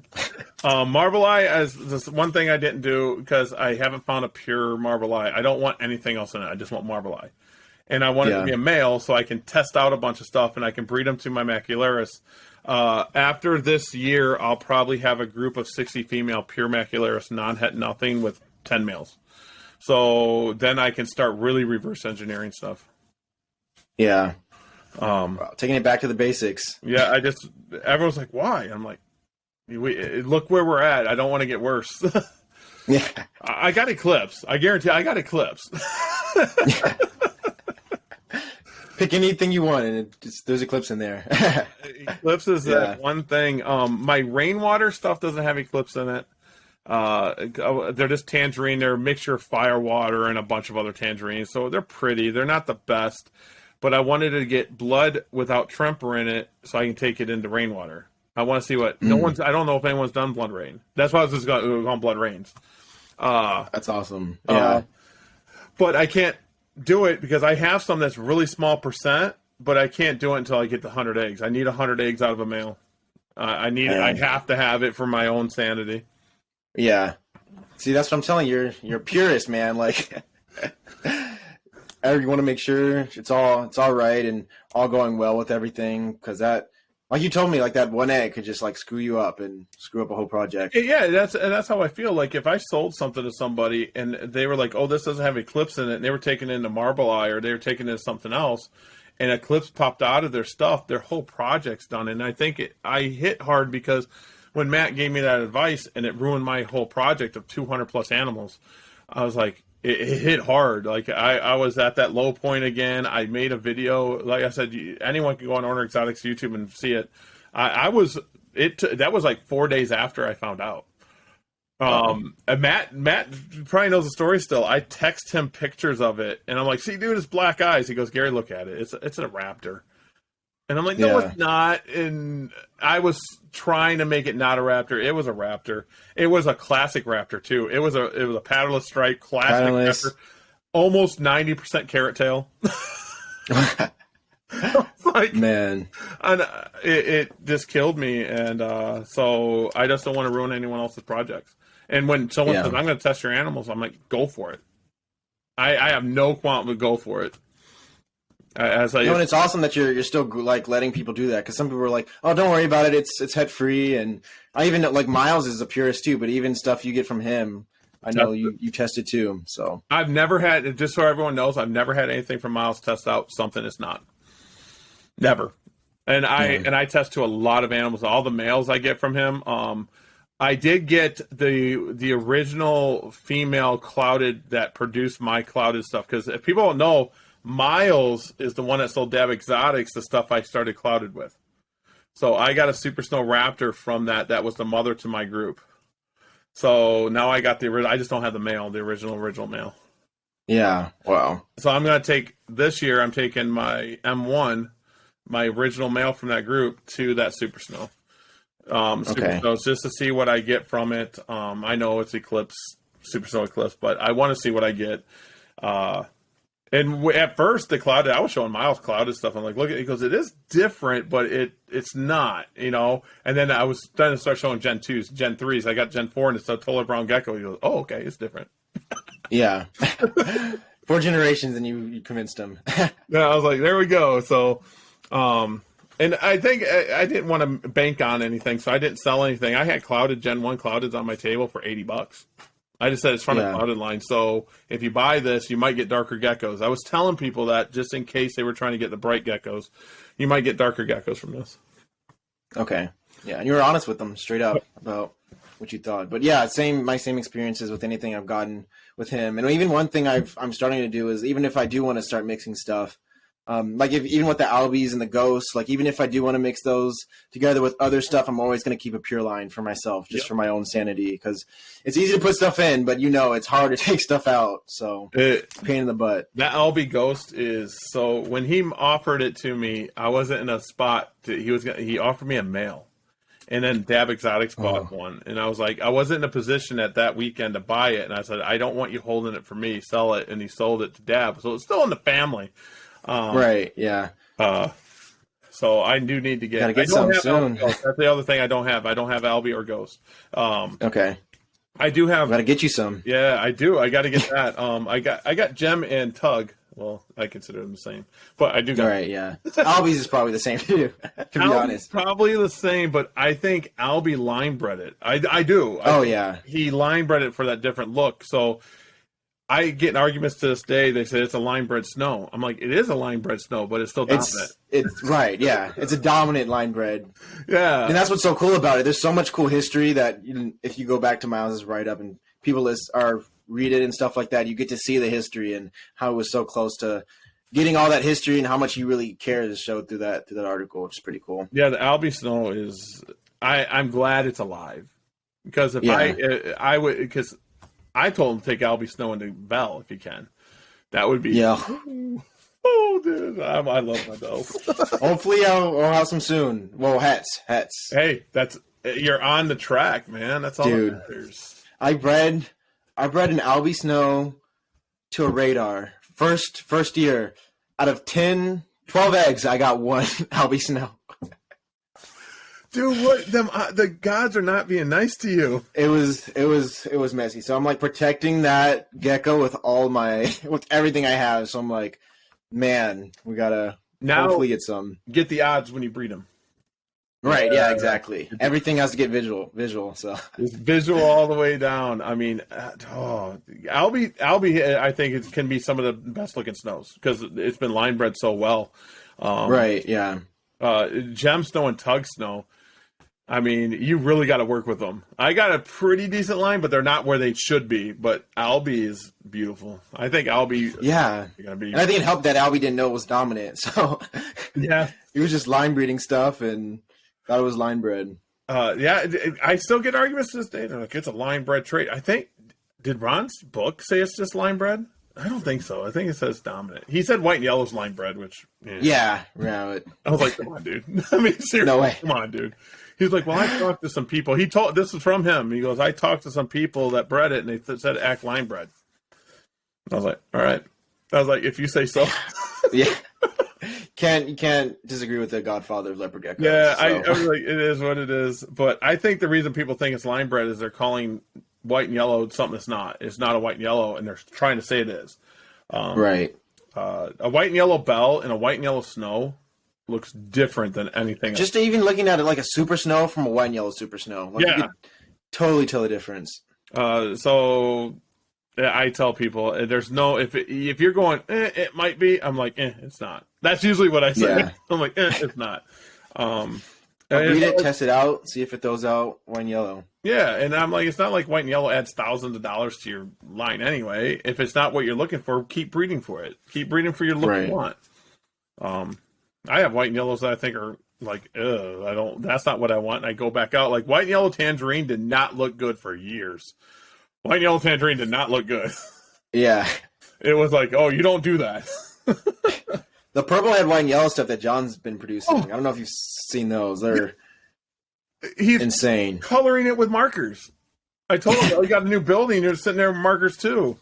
Marble Eye is this one thing I didn't do because I haven't found a pure Marble Eye. I don't want anything else in it. I just want Marble Eye. And I want it to be a male so I can test out a bunch of stuff and I can breed them to my Macularis. After this year, I'll probably have a group of 60 female pure Macularis, non-het nothing with 10 males. So then I can start really reverse engineering stuff. Yeah. Taking it back to the basics. Yeah, everyone's like, why? I'm like, look where we're at. I don't want to get worse. Yeah. I got Eclipse. I guarantee I got Eclipse. Pick anything you want, and there's Eclipse in there. Eclipse is that one thing. My rainwater stuff doesn't have Eclipse in it. They're just tangerine. They're a mixture of firewater and a bunch of other tangerines. So they're pretty. They're not the best. But I wanted to get blood without tremper in it so I can take it into rainwater. I want to see what... I don't know if anyone's done blood rain. That's why I was just going blood rains. That's awesome. Yeah. But I can't do it because I have some that's really small percent, but I can't do it until I get the 100 eggs. I need 100 eggs out of a male. I have to have it for my own sanity. Yeah. See, that's what I'm telling you. You're a purist, man. Like, you want to make sure it's all right and all going well with everything, because that, like you told me, like that one egg could just like screw you up and screw up a whole project. Yeah, that's how I feel. Like if I sold something to somebody and they were like, "Oh, this doesn't have Eclipse in it," and they were taking it into Marble Eye or they were taking it into something else, and Eclipse popped out of their stuff, their whole project's done. And I think I hit hard because when Matt gave me that advice and it ruined my whole project of 200 plus animals, I was like, it hit hard. Like I was at that low point again. I made a video. Like I said, anyone can go on Orner Exotics YouTube and see it. That was like 4 days after I found out. And Matt probably knows the story still. I text him pictures of it, and I'm like, "See, dude, it's black eyes." He goes, "Gary, look at it. It's a raptor." And I'm like, "No, it's not." And I was trying to make it not a raptor. It was a raptor. It was a classic raptor too. It was a paddleless stripe classic raptor, almost 90% carrot tail. Like, man, and it just killed me, and so I just don't want to ruin anyone else's projects. And when someone says, "I'm going to test your animals," I'm like, "Go for it." I have no qualm with go for it. And it's awesome that you're still like letting people do that, because some people are like, "Oh, don't worry about it. It's head free." And I even like Miles is a purist too, but even stuff you get from him, I know you tested too. So I've never had, just so everyone knows, I've never had anything from Miles test out something it's not. Never. And I test to a lot of animals. All the males I get from him. I did get the original female clouded that produced my clouded stuff, because if people don't know, Miles is the one that sold Dab Exotics, the stuff I started clouded with. So I got a Super Snow Raptor from that. That was the mother to my group. So now I got the original. I just don't have the male, the original male. Yeah. Wow. So I'm going to take, this year, I'm taking my M1, my original male from that group, to that Super Snow. Super Snow, just to see what I get from it. I know it's Eclipse, Super Snow Eclipse, but I want to see what I get. And at first, the clouded, I was showing Miles clouded stuff. I'm like, look at it. He goes, it is different, but it's not, you know. And then I was trying to start showing Gen 2s, Gen 3s. I got Gen 4, and it's a Toller Brown Gecko. He goes, oh, okay, it's different. Yeah. 4 generations, and you convinced him. Yeah, I was like, there we go. So, and I think I didn't want to bank on anything, so I didn't sell anything. I had clouded Gen 1 cloudeds on my table for $80. I just said it's from a clouded line, so if you buy this, you might get darker geckos. I was telling people that just in case they were trying to get the bright geckos, you might get darker geckos from this. Okay. Yeah, and you were honest with them straight up about what you thought. But yeah, my same experiences with anything I've gotten with him. And even one thing I'm starting to do is, even if I do want to start mixing stuff, like even with the Albies and the Ghosts, like even if I do want to mix those together with other stuff, I'm always going to keep a pure line for myself, just for my own sanity, because it's easy to put stuff in, but it's hard to take stuff out. So pain in the butt. That Albie Ghost is, so when he offered it to me, I wasn't in a spot he offered me a male, and then Dab Exotics bought one, and I was like, I wasn't in a position at that weekend to buy it, and I said, I don't want you holding it for me, sell it, and he sold it to Dab, so it's still in the family. Right, yeah. So I do need to get. Gotta get some soon. That's the other thing I don't have. I don't have Albie or Ghost. Okay. I do have. Gotta get you some. Yeah, I do. I got to get that. I got Gem and Tug. Well, I consider them the same, but I do. All right, yeah. Albies is probably the same too. To be honest, probably the same, but I think Albie line bred it. I do. Yeah. He line bred it for that different look. So I get in arguments to this day. They say it's a line bred snow. I'm like, it is a line bred snow, but it's still dominant. It's right, yeah. It's a dominant line bred. Yeah, and that's what's so cool about it. There's so much cool history that if you go back to Miles's write up and people read it and stuff like that, you get to see the history and how it was so close to getting all that history and how much he really cares showed through that article, which is pretty cool. Yeah, the Albie snow is. I'm glad it's alive, because if I would, because I told him to take Albie Snow into Bell if you can. That would be. Yeah. Oh, dude. I love my bells. Hopefully I'll have some soon. Well, hats. Hey, you're on the track, man. That's all that matters. I bred an Albie Snow to a radar. First year. Out of 12 eggs, I got one Albie Snow. Dude, what the gods are not being nice to you. It was messy. So I'm like protecting that gecko with with everything I have. So I'm like, man, we gotta hopefully get some. Get the odds when you breed them. Right? Yeah, exactly. Everything has to get visual. So it's visual all the way down. I mean, Albie, I think it can be some of the best looking snows because it's been line bred so well. Right? Yeah. Gem Snow and Tug Snow. I mean, you really got to work with them. I got a pretty decent line, but they're not where they should be. But Albie is beautiful. I think Albie. Yeah. Gonna be. And I think it helped that Albie didn't know it was dominant. So yeah, he was just line breeding stuff and thought it was line bred. Yeah, I still get arguments to this day. They're like, it's a line bred trait. I think, did Ron's book say it's just line bred? I don't think so. I think it says dominant. He said white and yellow's line bred, which yeah. I was like, come on, dude. I mean, seriously, no way. Come on, dude. He's like, well, I talked to some people. This is from him. He goes, I talked to some people that bred it, and they said act line bred. I was like, all right. I was like, if you say so. Yeah. You can't disagree with the godfather of Leopard Gecko. Yeah, so. I was like, it is what it is. But I think the reason people think it's line bred is they're calling white and yellow something it's not. It's not a white and yellow, and they're trying to say it is. Right. A white and yellow bell and a white and yellow snow looks different than anything Just else. even looking at it like a super snow from a white and yellow super snow. Like, yeah. Totally difference. So I tell people there's no, if you're going, it might be, I'm like, it's not. That's usually what I say. Yeah. I'm like, it's not. Read it, test it out, see if it throws out white and yellow. Yeah, and I'm like, it's not like white and yellow adds thousands of dollars to your line anyway. If it's not what you're looking for, keep breeding for it. Keep breeding for your look you want. I have white and yellows that I think are like, that's not what I want. And I go back out. Like, white and yellow tangerine did not look good for years. White and yellow tangerine did not look good. Yeah. It was like, oh, you don't do that. The purple had white and yellow stuff that John's been producing. I don't know if you've seen those. He's insane. Coloring it with markers. I told him, oh, you got a new building. You're sitting there with markers too.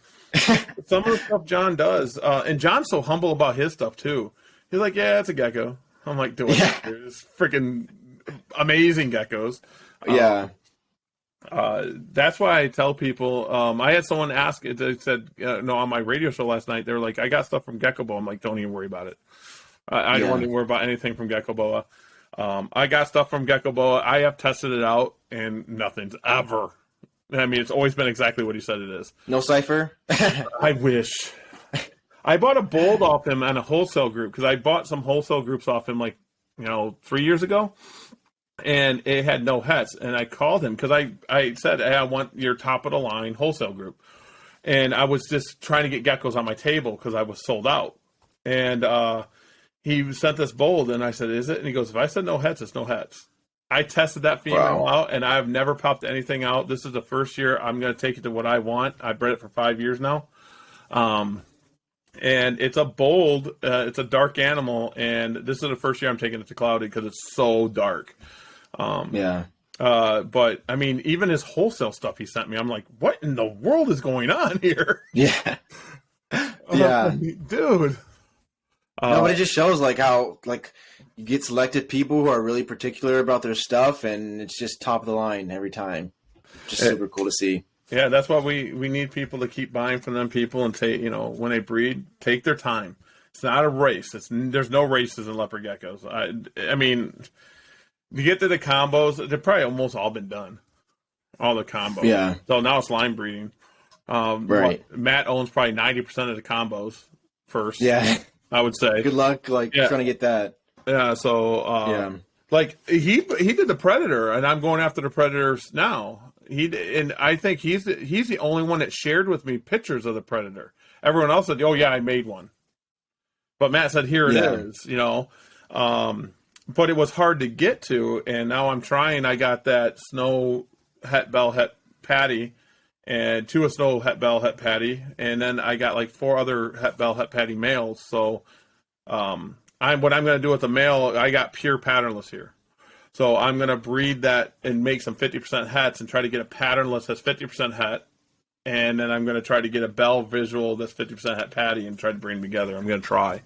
Some of the stuff John does. And John's so humble about his stuff too. He's like, yeah, it's a gecko. I'm like, do it. Yeah. It's freaking amazing geckos. Yeah. That's why I tell people, I had someone ask, they said, on my radio show last night, they were like, I got stuff from Gecko Boa. I'm like, don't even worry about it. I don't want to worry about anything from Gecko Boa. I got stuff from Gecko Boa. I have tested it out, and nothing's ever. I mean, it's always been exactly what he said it is. No cipher? I wish. I bought a bold off him on a wholesale group, because I bought some wholesale groups off him 3 years ago. And it had no hets. And I called him because I said, hey, I want your top of the line wholesale group. And I was just trying to get geckos on my table because I was sold out. And he sent this bold, and I said, is it? And he goes, if I said no hets, it's no hets. I tested that female out, and I've never popped anything out. This is the first year I'm going to take it to what I want. I've bred it for 5 years now. And it's a bold, it's a dark animal, and this is the first year I'm taking it to cloudy because it's so dark. But I mean, even his wholesale stuff he sent me, I'm like, what in the world is going on here? Yeah. Yeah. Dude. No, but it just shows how you get selected people who are really particular about their stuff, and it's just top of the line every time. Just super cool to see. Yeah, that's why we need people to keep buying from them people and take, when they breed, take their time. It's not a race. There's no races in leopard geckos. I mean, you get to the combos, they've probably almost all been done. All the combos. Yeah. So now it's line breeding. Right. Matt owns probably 90% of the combos first. Yeah. I would say. Good luck, trying to get that. Yeah. So, he did the Predator, and I'm going after the Predators now. And I think he's the only one that shared with me pictures of the Predator. Everyone else said, "Oh yeah, I made one," but Matt said, "Here it is." But it was hard to get to, and now I'm trying. I got that snow het bell het patty, and 2 snow het bell het patty, and then I got 4 other het bell het patty males. So, what I'm going to do with the male, I got pure patternless here. So I'm going to breed that and make some 50% hets and try to get a patternless that's 50% het. And then I'm going to try to get a bell visual that's 50% het patty and try to bring them together. I'm going to try.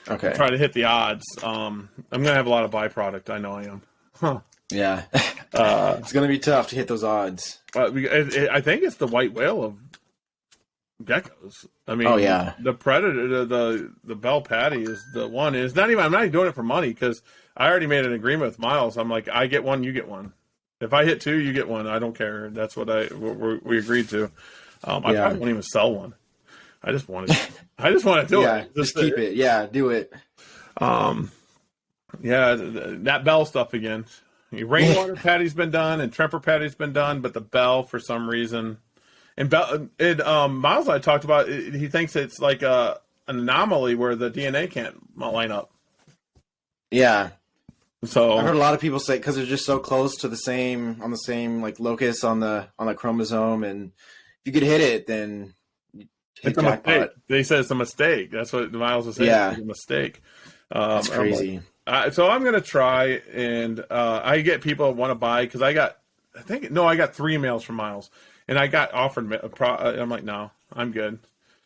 Okay. Try to hit the odds. I'm going to have a lot of byproduct. I know I am. Huh. Yeah. It's going to be tough to hit those odds. I think it's the white whale of geckos. I mean, the Predator, the bell patty is the one. It's not even. I'm not even doing it for money because I already made an agreement with Miles. I'm like, I get one, you get one. If I hit 2, you get one. I don't care. That's what we agreed to. I probably won't even sell one. I just want to do it. Just keep it. Yeah, do it. That bell stuff again. Rainwater patty's been done and Tremper patty's been done, but the bell for some reason. And Miles I talked about, he thinks it's like an anomaly where the DNA can't line up. Yeah. So I've heard a lot of people say because they're just so close to the same like locus on the chromosome, and if you could hit it, then you hit it's a mistake. They said it's a mistake. That's what Miles was saying. Yeah. It's a mistake. That's crazy. So I'm gonna try, and I get people that want to buy because I got 3 emails from Miles, and I got offered. I'm like, no, I'm good,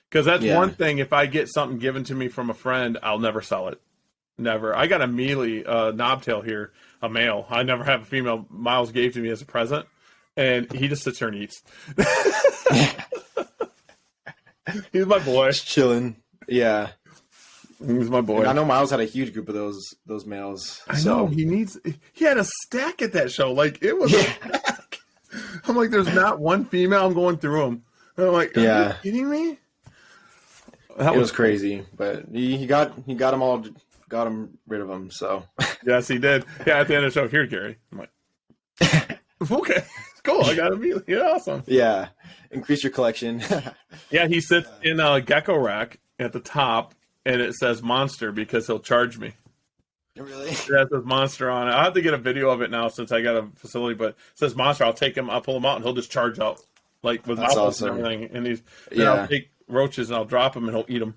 because that's one thing. If I get something given to me from a friend, I'll never sell it. Never. I got a mealy knobtail here, a male. I never have a female. Miles gave to me as a present, and he just sits there and eats. He's my boy. Just chilling. Yeah. He's my boy. And I know Miles had a huge group of those males. I know. He had a stack at that show. Like, it was a stack. I'm like, there's not one female. I'm going through them. And I'm like, are you kidding me? It was crazy, but he got them all. Got him rid of them, so. Yes, he did. Yeah, at the end of the show, here, Gary. I'm like, okay, cool. I got him. Yeah, awesome. Yeah, increase your collection. Yeah, he sits in a gecko rack at the top, and it says Monster because he'll charge me. Really? That says Monster on it. I'll have to get a video of it now since I got a facility, but it says Monster. I'll take him, I'll pull him out, and he'll just charge out, like with mouth awesome. And everything. And I'll take roaches and I'll drop them, and he'll eat them.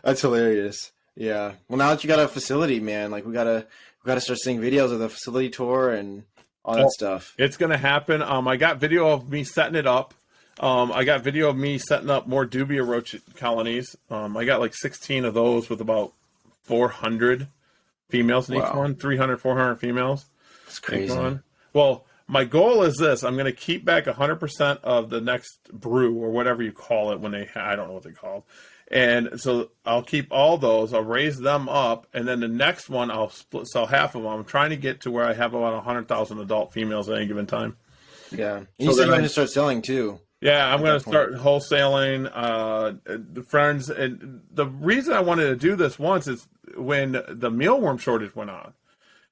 That's hilarious. Yeah. Well, now that you got a facility, man, like we gotta start seeing videos of the facility tour and all that stuff. It's gonna happen. I got video of me setting it up. I got video of me setting up more dubia roach colonies. I got like 16 of those with about 400 females in each one, 300, 400 females. That's crazy. Well, my goal is this. I'm going to keep back 100% of the next brew or whatever you call it I don't know what they call it. And so I'll keep all those. I'll raise them up. And then the next one, I'll sell half of them. I'm trying to get to where I have about 100,000 adult females at any given time. Yeah. You said you're going to start selling too. Yeah, I'm going to start wholesaling the friends. And the reason I wanted to do this once is when the mealworm shortage went on.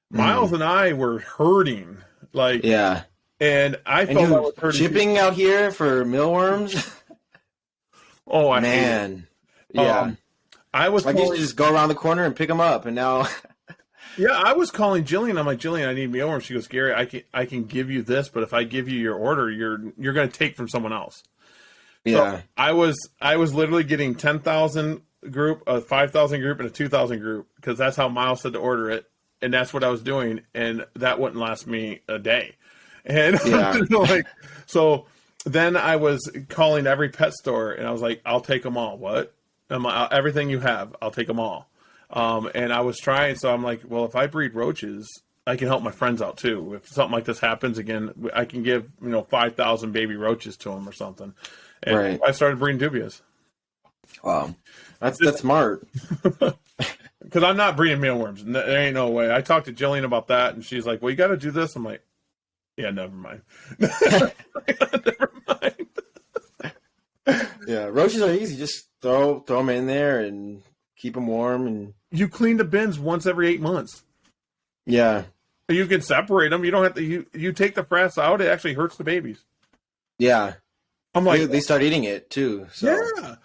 Miles and I were hurting. And I felt I was hurting. Shipping out here for mealworms? Oh, man. Yeah. I was used to just go around the corner and pick them up, and now... Yeah, I was calling Jillian. I'm like, Jillian, I need mealworms. She goes, Gary, I can give you this, but if I give you your order, you're going to take from someone else. Yeah. So I was literally getting 10,000 group, a 5,000 group, and a 2,000 group, because that's how Miles said to order it, and that's what I was doing, and that wouldn't last me a day. And so then I was calling every pet store, and I was like, I'll take them all. What? I'm like, everything you have, I'll take them all. And I was trying, so I'm like, well, if I breed roaches, I can help my friends out too. If something like this happens again, I can give 5,000 baby roaches to them or something. And I started breeding dubias. Wow, that's smart. Because I'm not breeding mealworms. There ain't no way. I talked to Jillian about that, and she's like, well, you got to do this. I'm like, yeah, never mind. Never mind. Yeah, roaches are easy. Just throw them in there and keep them warm. And you clean the bins once every 8 months. Yeah. You can separate them. You don't have to. You take the frass out. It actually hurts the babies. Yeah. I'm like, they start eating it too. So. Yeah.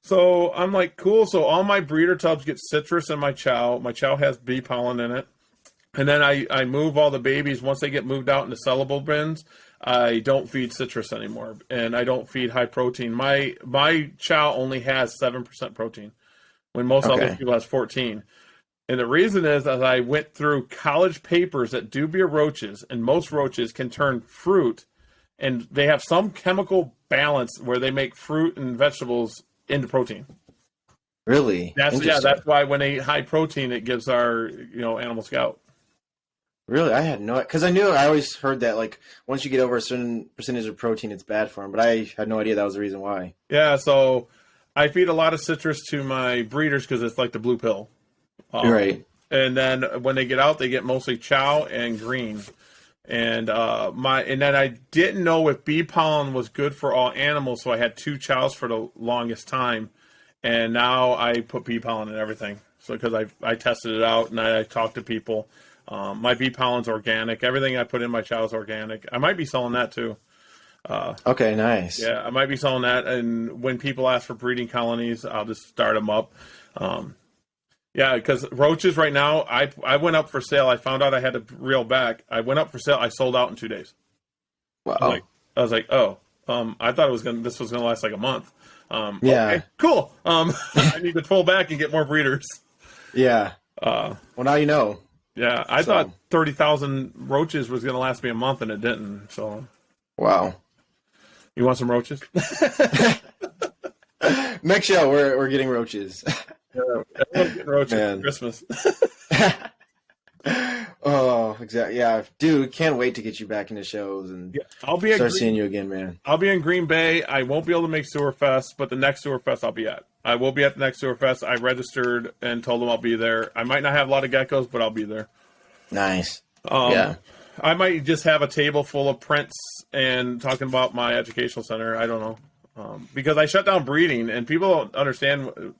So I'm like, cool. So all my breeder tubs get citrus in my chow. My chow has bee pollen in it. And then I move all the babies. Once they get moved out into sellable bins, I don't feed citrus anymore. And I don't feed high protein. My chow only has 7% protein when most other people has 14. And the reason is, as I went through college papers that dubia roaches, and most roaches can turn fruit, and they have some chemical balance where they make fruit and vegetables into protein. Really? That's why when they eat high protein, it gives our animal scout. Really, I had no, because I always heard that like once you get over a certain percentage of protein, it's bad for them. But I had no idea that was the reason why. Yeah, so I feed a lot of citrus to my breeders because it's like the blue pill. Right. And then when they get out, they get mostly chow and green. And then I didn't know if bee pollen was good for all animals, so I had 2 chows for the longest time. And now I put bee pollen in everything. So because I tested it out and I talked to people. My bee pollen's organic. Everything I put in my chow is organic. I might be selling that too. Okay, nice. Yeah, I might be selling that. And when people ask for breeding colonies, I'll just start them up. Yeah, because roaches right now, I went up for sale. I found out I had to reel back. I went up for sale. I sold out in 2 days. Wow. I was like, oh, I thought this was gonna last like a month. Yeah. Okay, cool. I need to pull back and get more breeders. Yeah. Well, now you know. Yeah, I thought 30,000 roaches was gonna last me a month, and it didn't. So. Wow. You want some roaches? Next show, we're getting roaches. Yeah, everyone's getting roaches for Christmas. Oh, exactly. Yeah, dude, can't wait to get you back into shows and I'll be start seeing you again, man. I'll be in Green Bay. I won't be able to make Sewer Fest, but the next Sewer Fest I'll be at. I will be at the next Sewer Fest. I registered and told them I'll be there. I might not have a lot of geckos, but I'll be there. Nice. Yeah. I might just have a table full of prints and talking about my educational center. I don't know. Because I shut down breeding, and people don't understand,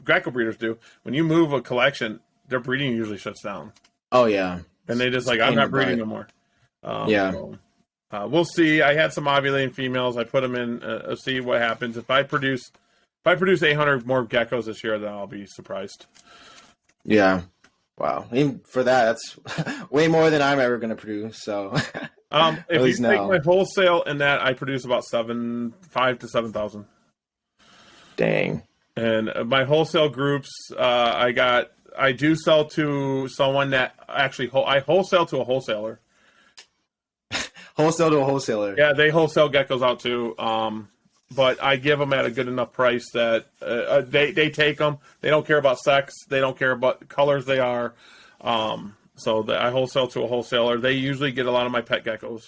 gecko breeders do. When you move a collection, their breeding usually shuts down. Oh, yeah. And they just I'm not breeding no more. So, we'll see. I had some ovulating females. I put them in, see what happens. If I produce 800 more geckos this year, then I'll be surprised. Yeah. Wow. Even for that, that's way more than I'm ever going to produce. So, if you take my wholesale and that, I produce about 5,000 to 7,000. Dang. And my wholesale groups, I do sell to someone that actually, I wholesale to a wholesaler. Wholesale to a wholesaler. Yeah, they wholesale geckos out too. But I give them at a good enough price that they take them. They don't care about sex. They don't care about the colors they are. I wholesale to a wholesaler. They usually get a lot of my pet geckos.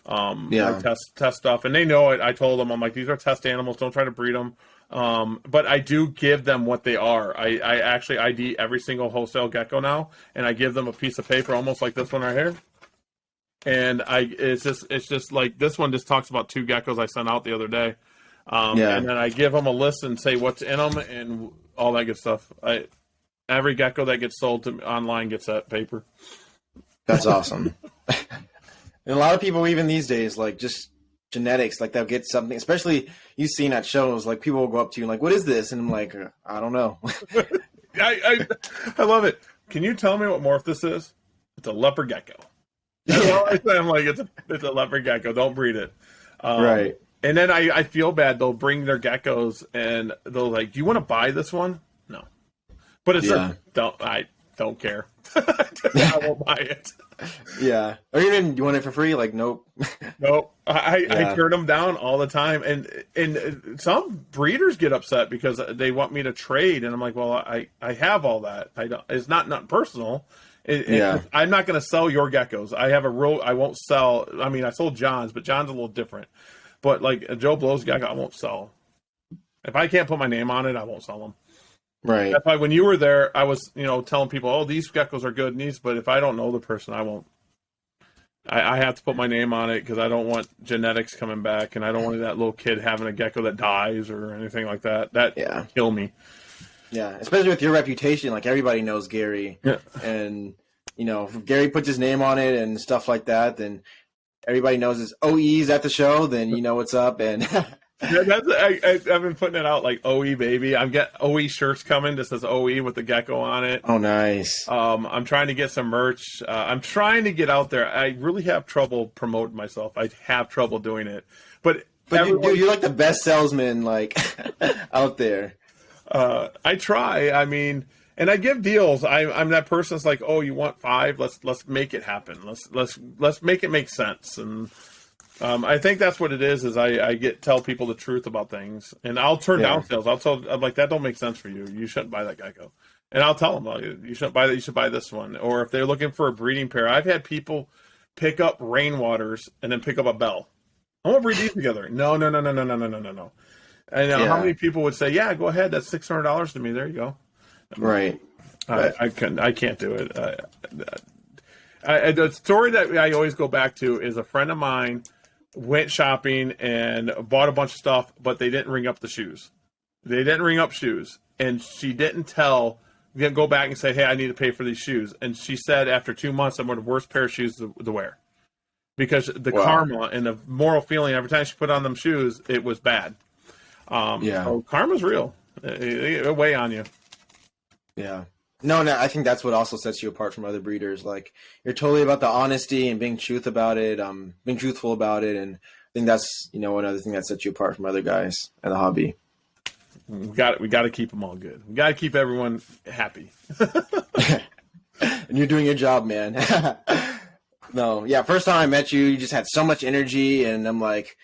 I test stuff, and they know it. I told them, I'm like, these are test animals. Don't try to breed them. But I do give them what they are. I actually ID every single wholesale gecko now, and I give them a piece of paper, almost like this one right here. And it's just like this one just talks about 2 geckos I sent out the other day. And then I give them a list and say what's in them and all that good stuff. Every gecko that gets sold to me online gets that paper. That's awesome. And a lot of people, even these days, like just genetics, like they'll get something, especially you've seen at shows, like people will go up to you and like, what is this? And I'm like, I don't know. I love it. Can you tell me what morph this is? It's a leopard gecko. I'm like, it's a leopard gecko. Don't breed it. Right. And then I feel bad. They'll bring their geckos and they'll like, do you want to buy this one? No. But it's I don't care. I won't buy it. Yeah. Or even you want it for free? Like, nope. Nope. I turn them down all the time. And some breeders get upset because they want me to trade. And I'm like, well, I have all that. It's not personal. I'm not going to sell your geckos. I have a rule. I won't sell. I mean, I sold John's, but John's a little different. But like a Joe Blow's gecko, I won't sell. If I can't put my name on it, I won't sell them. Right. That's why when you were there, I was, telling people, oh, these geckos are good, but if I don't know the person, I won't. I have to put my name on it because I don't want genetics coming back, and I don't want that little kid having a gecko that dies or anything like that. That kill me. Yeah, especially with your reputation, like everybody knows Gary, and if Gary puts his name on it and stuff like that, then everybody knows his OE's at the show. Then you know what's up, and I've been putting it out like OE baby. I'm getting OE shirts coming. This says OE with the gecko on it. Oh, nice. I'm trying to get some merch. I'm trying to get out there. I really have trouble promoting myself. I have trouble doing it, but you're like the best salesman like out there. I try. I mean, and I give deals. I'm that person that's like, oh, you want 5? Let's make it happen. Let's make it make sense. And I think that's what it is I tell people the truth about things, and I'll turn down sales. I'm like, that don't make sense for you. You shouldn't buy that gecko. And I'll tell them, like, you shouldn't buy that. You should buy this one. Or if they're looking for a breeding pair, I've had people pick up rainwaters and then pick up a bell. I want to breed these together. No. And how many people would say, yeah, go ahead. That's $600 to me. There you go. Right. I can't do it. The story that I always go back to is a friend of mine went shopping and bought a bunch of stuff, but they didn't ring up the shoes. They didn't ring up shoes. And she didn't tell go back and say, hey, I need to pay for these shoes. And she said after 2 months, I'm one of the worst pair of shoes to wear. Because the karma and the moral feeling, every time she put on them shoes, it was bad. So karma's real. It'll weigh on you. Yeah. No, I think that's what also sets you apart from other breeders. Like, you're totally about the honesty and being truthful about it. And I think that's, another thing that sets you apart from other guys in the hobby. We got to keep them all good. We got to keep everyone happy. And you're doing your job, man. No, yeah. First time I met you, you just had so much energy, and I'm like,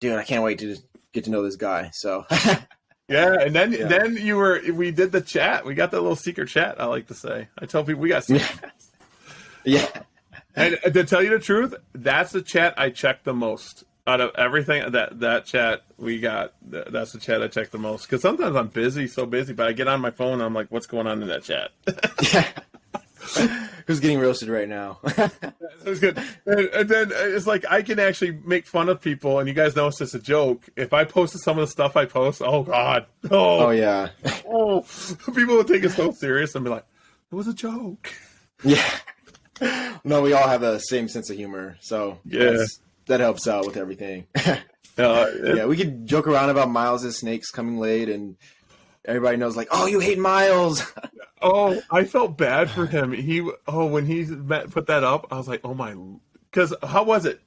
dude, I can't wait to get to know this guy. So. Yeah, and then we did the chat. We got that little secret chat, I like to say. I tell people we got secrets. Yeah. And to tell you the truth, that's the chat I check the most. Out of everything, that chat we got, that's the chat I check the most. Because sometimes I'm so busy, but I get on my phone and I'm like, what's going on in that chat? Yeah. Who's getting roasted right now? It was good. And then it's like I can actually make fun of people, and you guys know it's just a joke. If I posted some of the stuff I post, oh God, oh yeah, people would take it so serious and be like, "It was a joke." Yeah. No, we all have the same sense of humor, so that helps out with everything. Yeah, we could joke around about Miles' snakes coming late, and everybody knows, like, oh, you hate Miles. Oh, I felt bad for him. When he put that up, I was like, oh my, because how was it?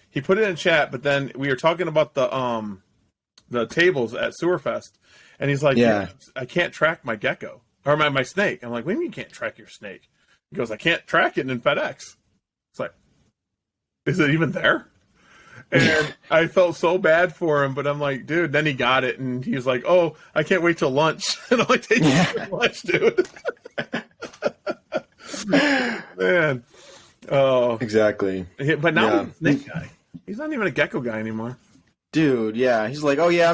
He put it in chat, but then we were talking about the tables at Sewerfest, and he's like, yeah, I can't track my gecko or my snake. I'm like, what do you mean you can't track your snake? He goes, I can't track it in FedEx. It's like, is it even there? And I felt so bad for him, but I'm like, dude, then he got it, and he's like, oh, I can't wait till lunch. And I'm like, take you to lunch, dude. Man. Oh. Exactly. But now he's a snake guy. He's not even a gecko guy anymore. Dude, yeah. He's like, oh, yeah, I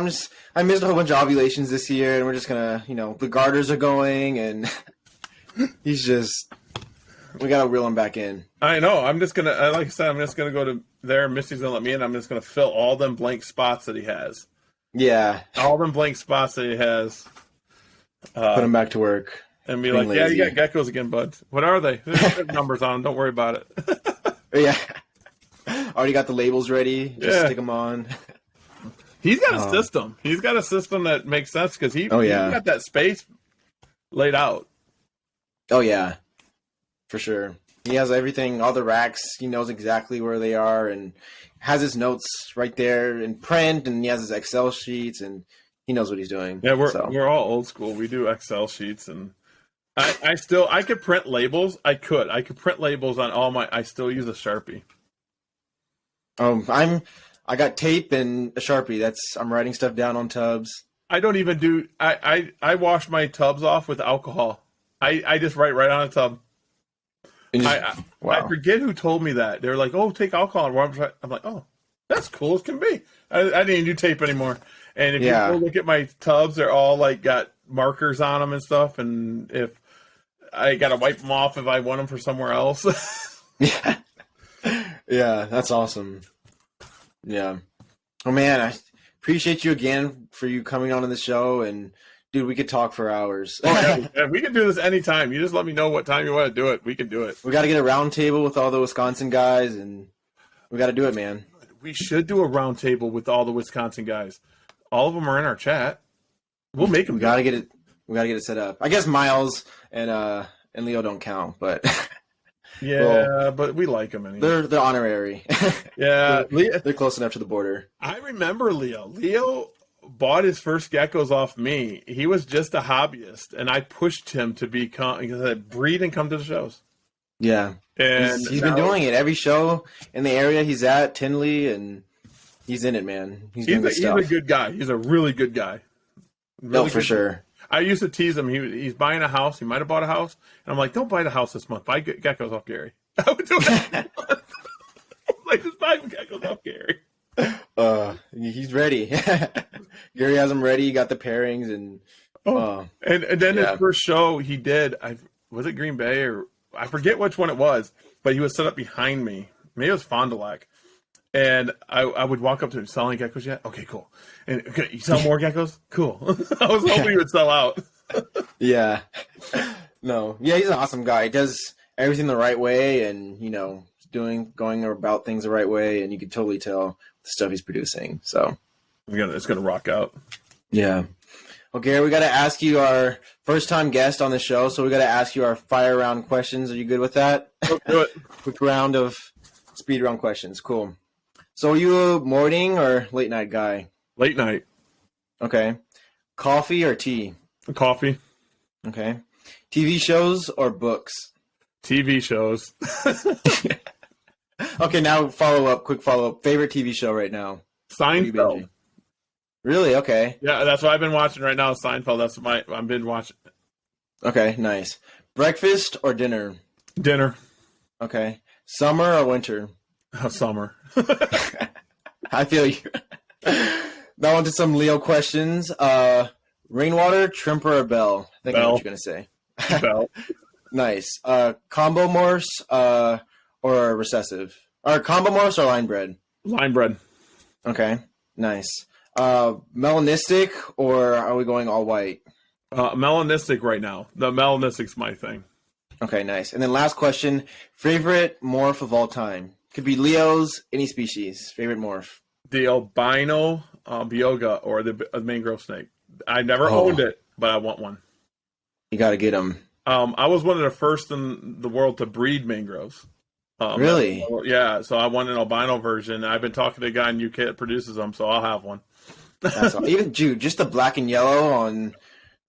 missed a whole bunch of ovulations this year, and we're just going to, the garters are going, and he's just... We got to reel him back in. I know. I'm just going to, like I said, I'm just going to go to there. Misty's going to let me in. I'm just going to fill all them blank spots that he has. Yeah. All them blank spots that he has. Put him back to work. And be like, lazy. Yeah, you got geckos again, bud. What are they? There's numbers on them. Don't worry about it. Yeah. Already got the labels ready. Just stick them on. He's got a system. He's got a system that makes sense because he got that space laid out. Oh, yeah. For sure. He has everything, all the racks. He knows exactly where they are and has his notes right there in print, and he has his Excel sheets, and he knows what he's doing. Yeah, we're all old school. We do Excel sheets, and I could print labels. I could print labels on all my. I still use a Sharpie. I got tape and a Sharpie. I'm writing stuff down on tubs. I don't even do. I wash my tubs off with alcohol. I just write right on a tub. I forget who told me that. They were like, "Oh, take alcohol and warm." I'm like, "Oh, that's cool as can be." I didn't even do tape anymore. And if you go look at my tubs, they're all like got markers on them and stuff. And if I got to wipe them off if I want them for somewhere else. Yeah, that's awesome. Yeah. Oh man, I appreciate you again for you coming on the show, and dude, we could talk for hours. Oh, yeah, we can do this anytime. You just let me know what time you want to do it. We can do it. We got to get a round table with all the Wisconsin guys, and we got to do it, man. We should do a round table with all the Wisconsin guys. All of them are in our chat. We'll make them. We got to get it. We got to get it set up. I guess Miles and Leo don't count, but yeah, but we like them anyway. They're honorary. Yeah, they're close enough to the border. I remember Leo. Leo bought his first geckos off me. He was just a hobbyist, and I pushed him to breed and come to the shows. Yeah, and he's been doing it every show in the area he's at, Tinley, and he's in it, man. He's a good guy. He's a really good guy. Really for sure. I used to tease him. He's buying a house. He might have bought a house, and I'm like, "Don't buy the house this month. Buy geckos off Gary." I would do it. Like, just buy geckos off Gary. He's ready. Gary has them ready. He got the pairings and then his first show he did. Was it Green Bay or I forget which one it was, but he was set up behind me. Maybe it was Fond du Lac. And I would walk up to him, selling geckos yet? Okay, cool. And okay, you sell more geckos? Cool. I was hoping he would sell out. Yeah. No. Yeah, he's an awesome guy. He does everything the right way and, going about things the right way, and you can totally tell the stuff he's producing. So It's gonna rock out. yeah. Okay, we got to ask you our first time guest on the show, so we got to ask you our fire round questions. Are you good with that? Let's do it. Quick round of speed round questions. Cool. So are you a morning or late night guy? Late night. Okay. Coffee or tea? Coffee. Okay. TV shows or books? TV shows. Okay, now quick follow up. Favorite TV show right now? Seinfeld. Really? Okay. Yeah, that's what I've been watching right now. Seinfeld. That's what I've been watching. Okay, nice. Breakfast or dinner? Dinner. Okay. Summer or winter? Summer. I feel you. Now on to some Leo questions. Rainwater, Trimper, or Bell? I think I know what you're going to say. Bell. Nice. Combo Morse or recessive? Or combo Morse or line bred? Line bread. Okay, nice. Melanistic, or are we going all white? Melanistic right now. The melanistic's my thing. Okay, nice. And then last question, favorite morph of all time? Could be Leo's, any species. Favorite morph? The albino bioga, or the mangrove snake. I never owned it, but I want one. You got to get them. I was one of the first in the world to breed mangroves. Really? Yeah, so I want an albino version. I've been talking to a guy in UK that produces them, so I'll have one. That's all. Even dude, just the black and yellow on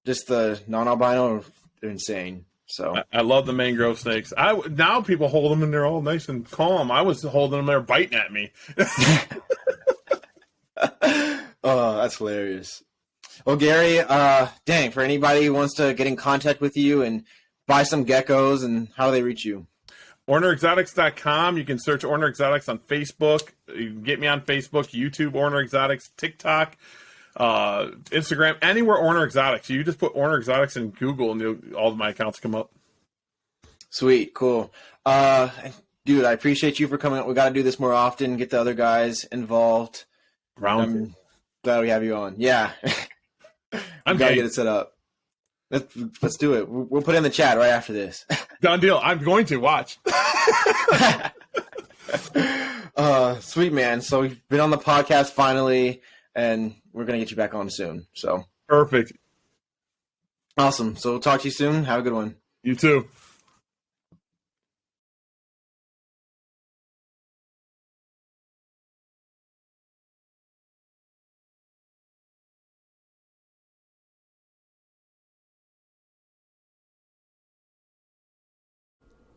just the non-albino, they're insane. So I love the mangrove snakes. Now people hold them and they're all nice and calm. I was holding them, they're biting at me. Oh, that's hilarious. Well, Gary, dang, for anybody who wants to get in contact with you and buy some geckos, and how do they reach you? OrnerExotics.com. You can search Orner Exotics on Facebook. You can get me on Facebook, YouTube, Orner Exotics, TikTok, Instagram, anywhere Orner Exotics. You just put Orner Exotics in Google and all of my accounts come up. Sweet, cool. Dude, I appreciate you for coming up. We got to do this more often, get the other guys involved. I'm glad we have you on. Yeah. I'm got to get it set up. Let's do it. We'll put it in the chat right after this. Done deal. I'm going to watch. Sweet, man. So we've been on the podcast finally, and we're going to get you back on soon. So perfect. Awesome. So we'll talk to you soon. Have a good one. You too.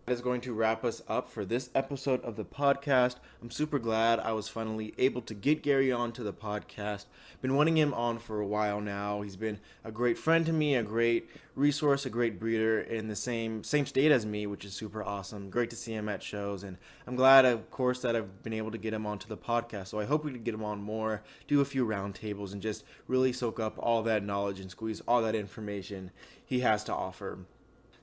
That is going to wrap us up for this episode of the podcast. I'm super glad I was finally able to get Gary onto the podcast. Been wanting him on for a while now. He's been a great friend to me, a great resource, a great breeder in the same state as me, which is super awesome. Great to see him at shows, and I'm glad, of course, that I've been able to get him onto the podcast. So I hope we can get him on more, do a few roundtables, and just really soak up all that knowledge and squeeze all that information he has to offer.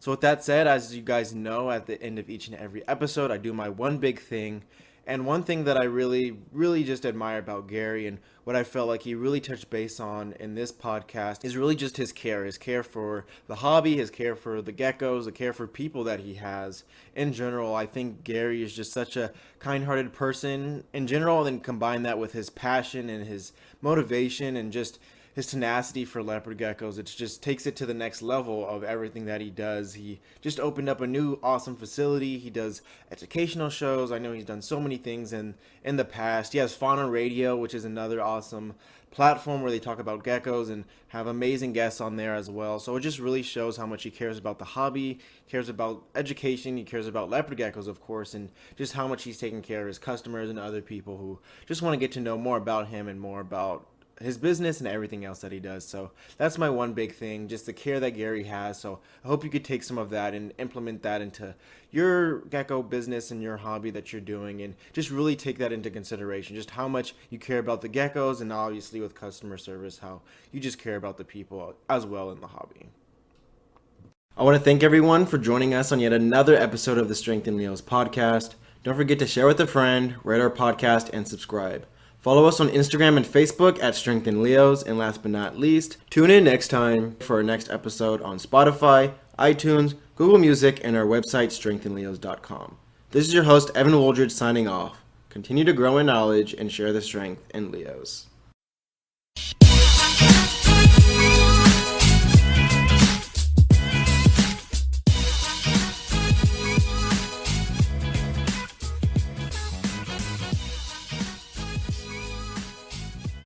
So with that said, as you guys know, at the end of each and every episode, I do my one big thing. And one thing that I really, really just admire about Gary, and what I felt like he really touched base on in this podcast, is really just his care for the hobby, his care for the geckos, the care for people that he has. In general, I think Gary is just such a kind-hearted person in general, and then combine that with his passion and his motivation and just his tenacity for leopard geckos. It just takes it to the next level of everything that he does. He just opened up a new awesome facility. He does educational shows. I know he's done so many things in the past. He has Fauna Radio, which is another awesome platform where they talk about geckos and have amazing guests on there as well. So it just really shows how much he cares about the hobby, cares about education, he cares about leopard geckos, of course, and just how much he's taking care of his customers and other people who just want to get to know more about him and more about his business and everything else that he does. So that's my one big thing, just the care that Gary has. So I hope you could take some of that and implement that into your gecko business and your hobby that you're doing, and just really take that into consideration, just how much you care about the geckos, and obviously with customer service, how you just care about the people as well in the hobby. I want to thank everyone for joining us on yet another episode of the Strength in Leos podcast. Don't forget to share with a friend, rate our podcast, and subscribe. Follow us on Instagram and Facebook at Strength in Leos. And last but not least, tune in next time for our next episode on Spotify, iTunes, Google Music, and our website, strengthinleos.com. This is your host, Evan Woldridge, signing off. Continue to grow in knowledge and share the strength in Leos.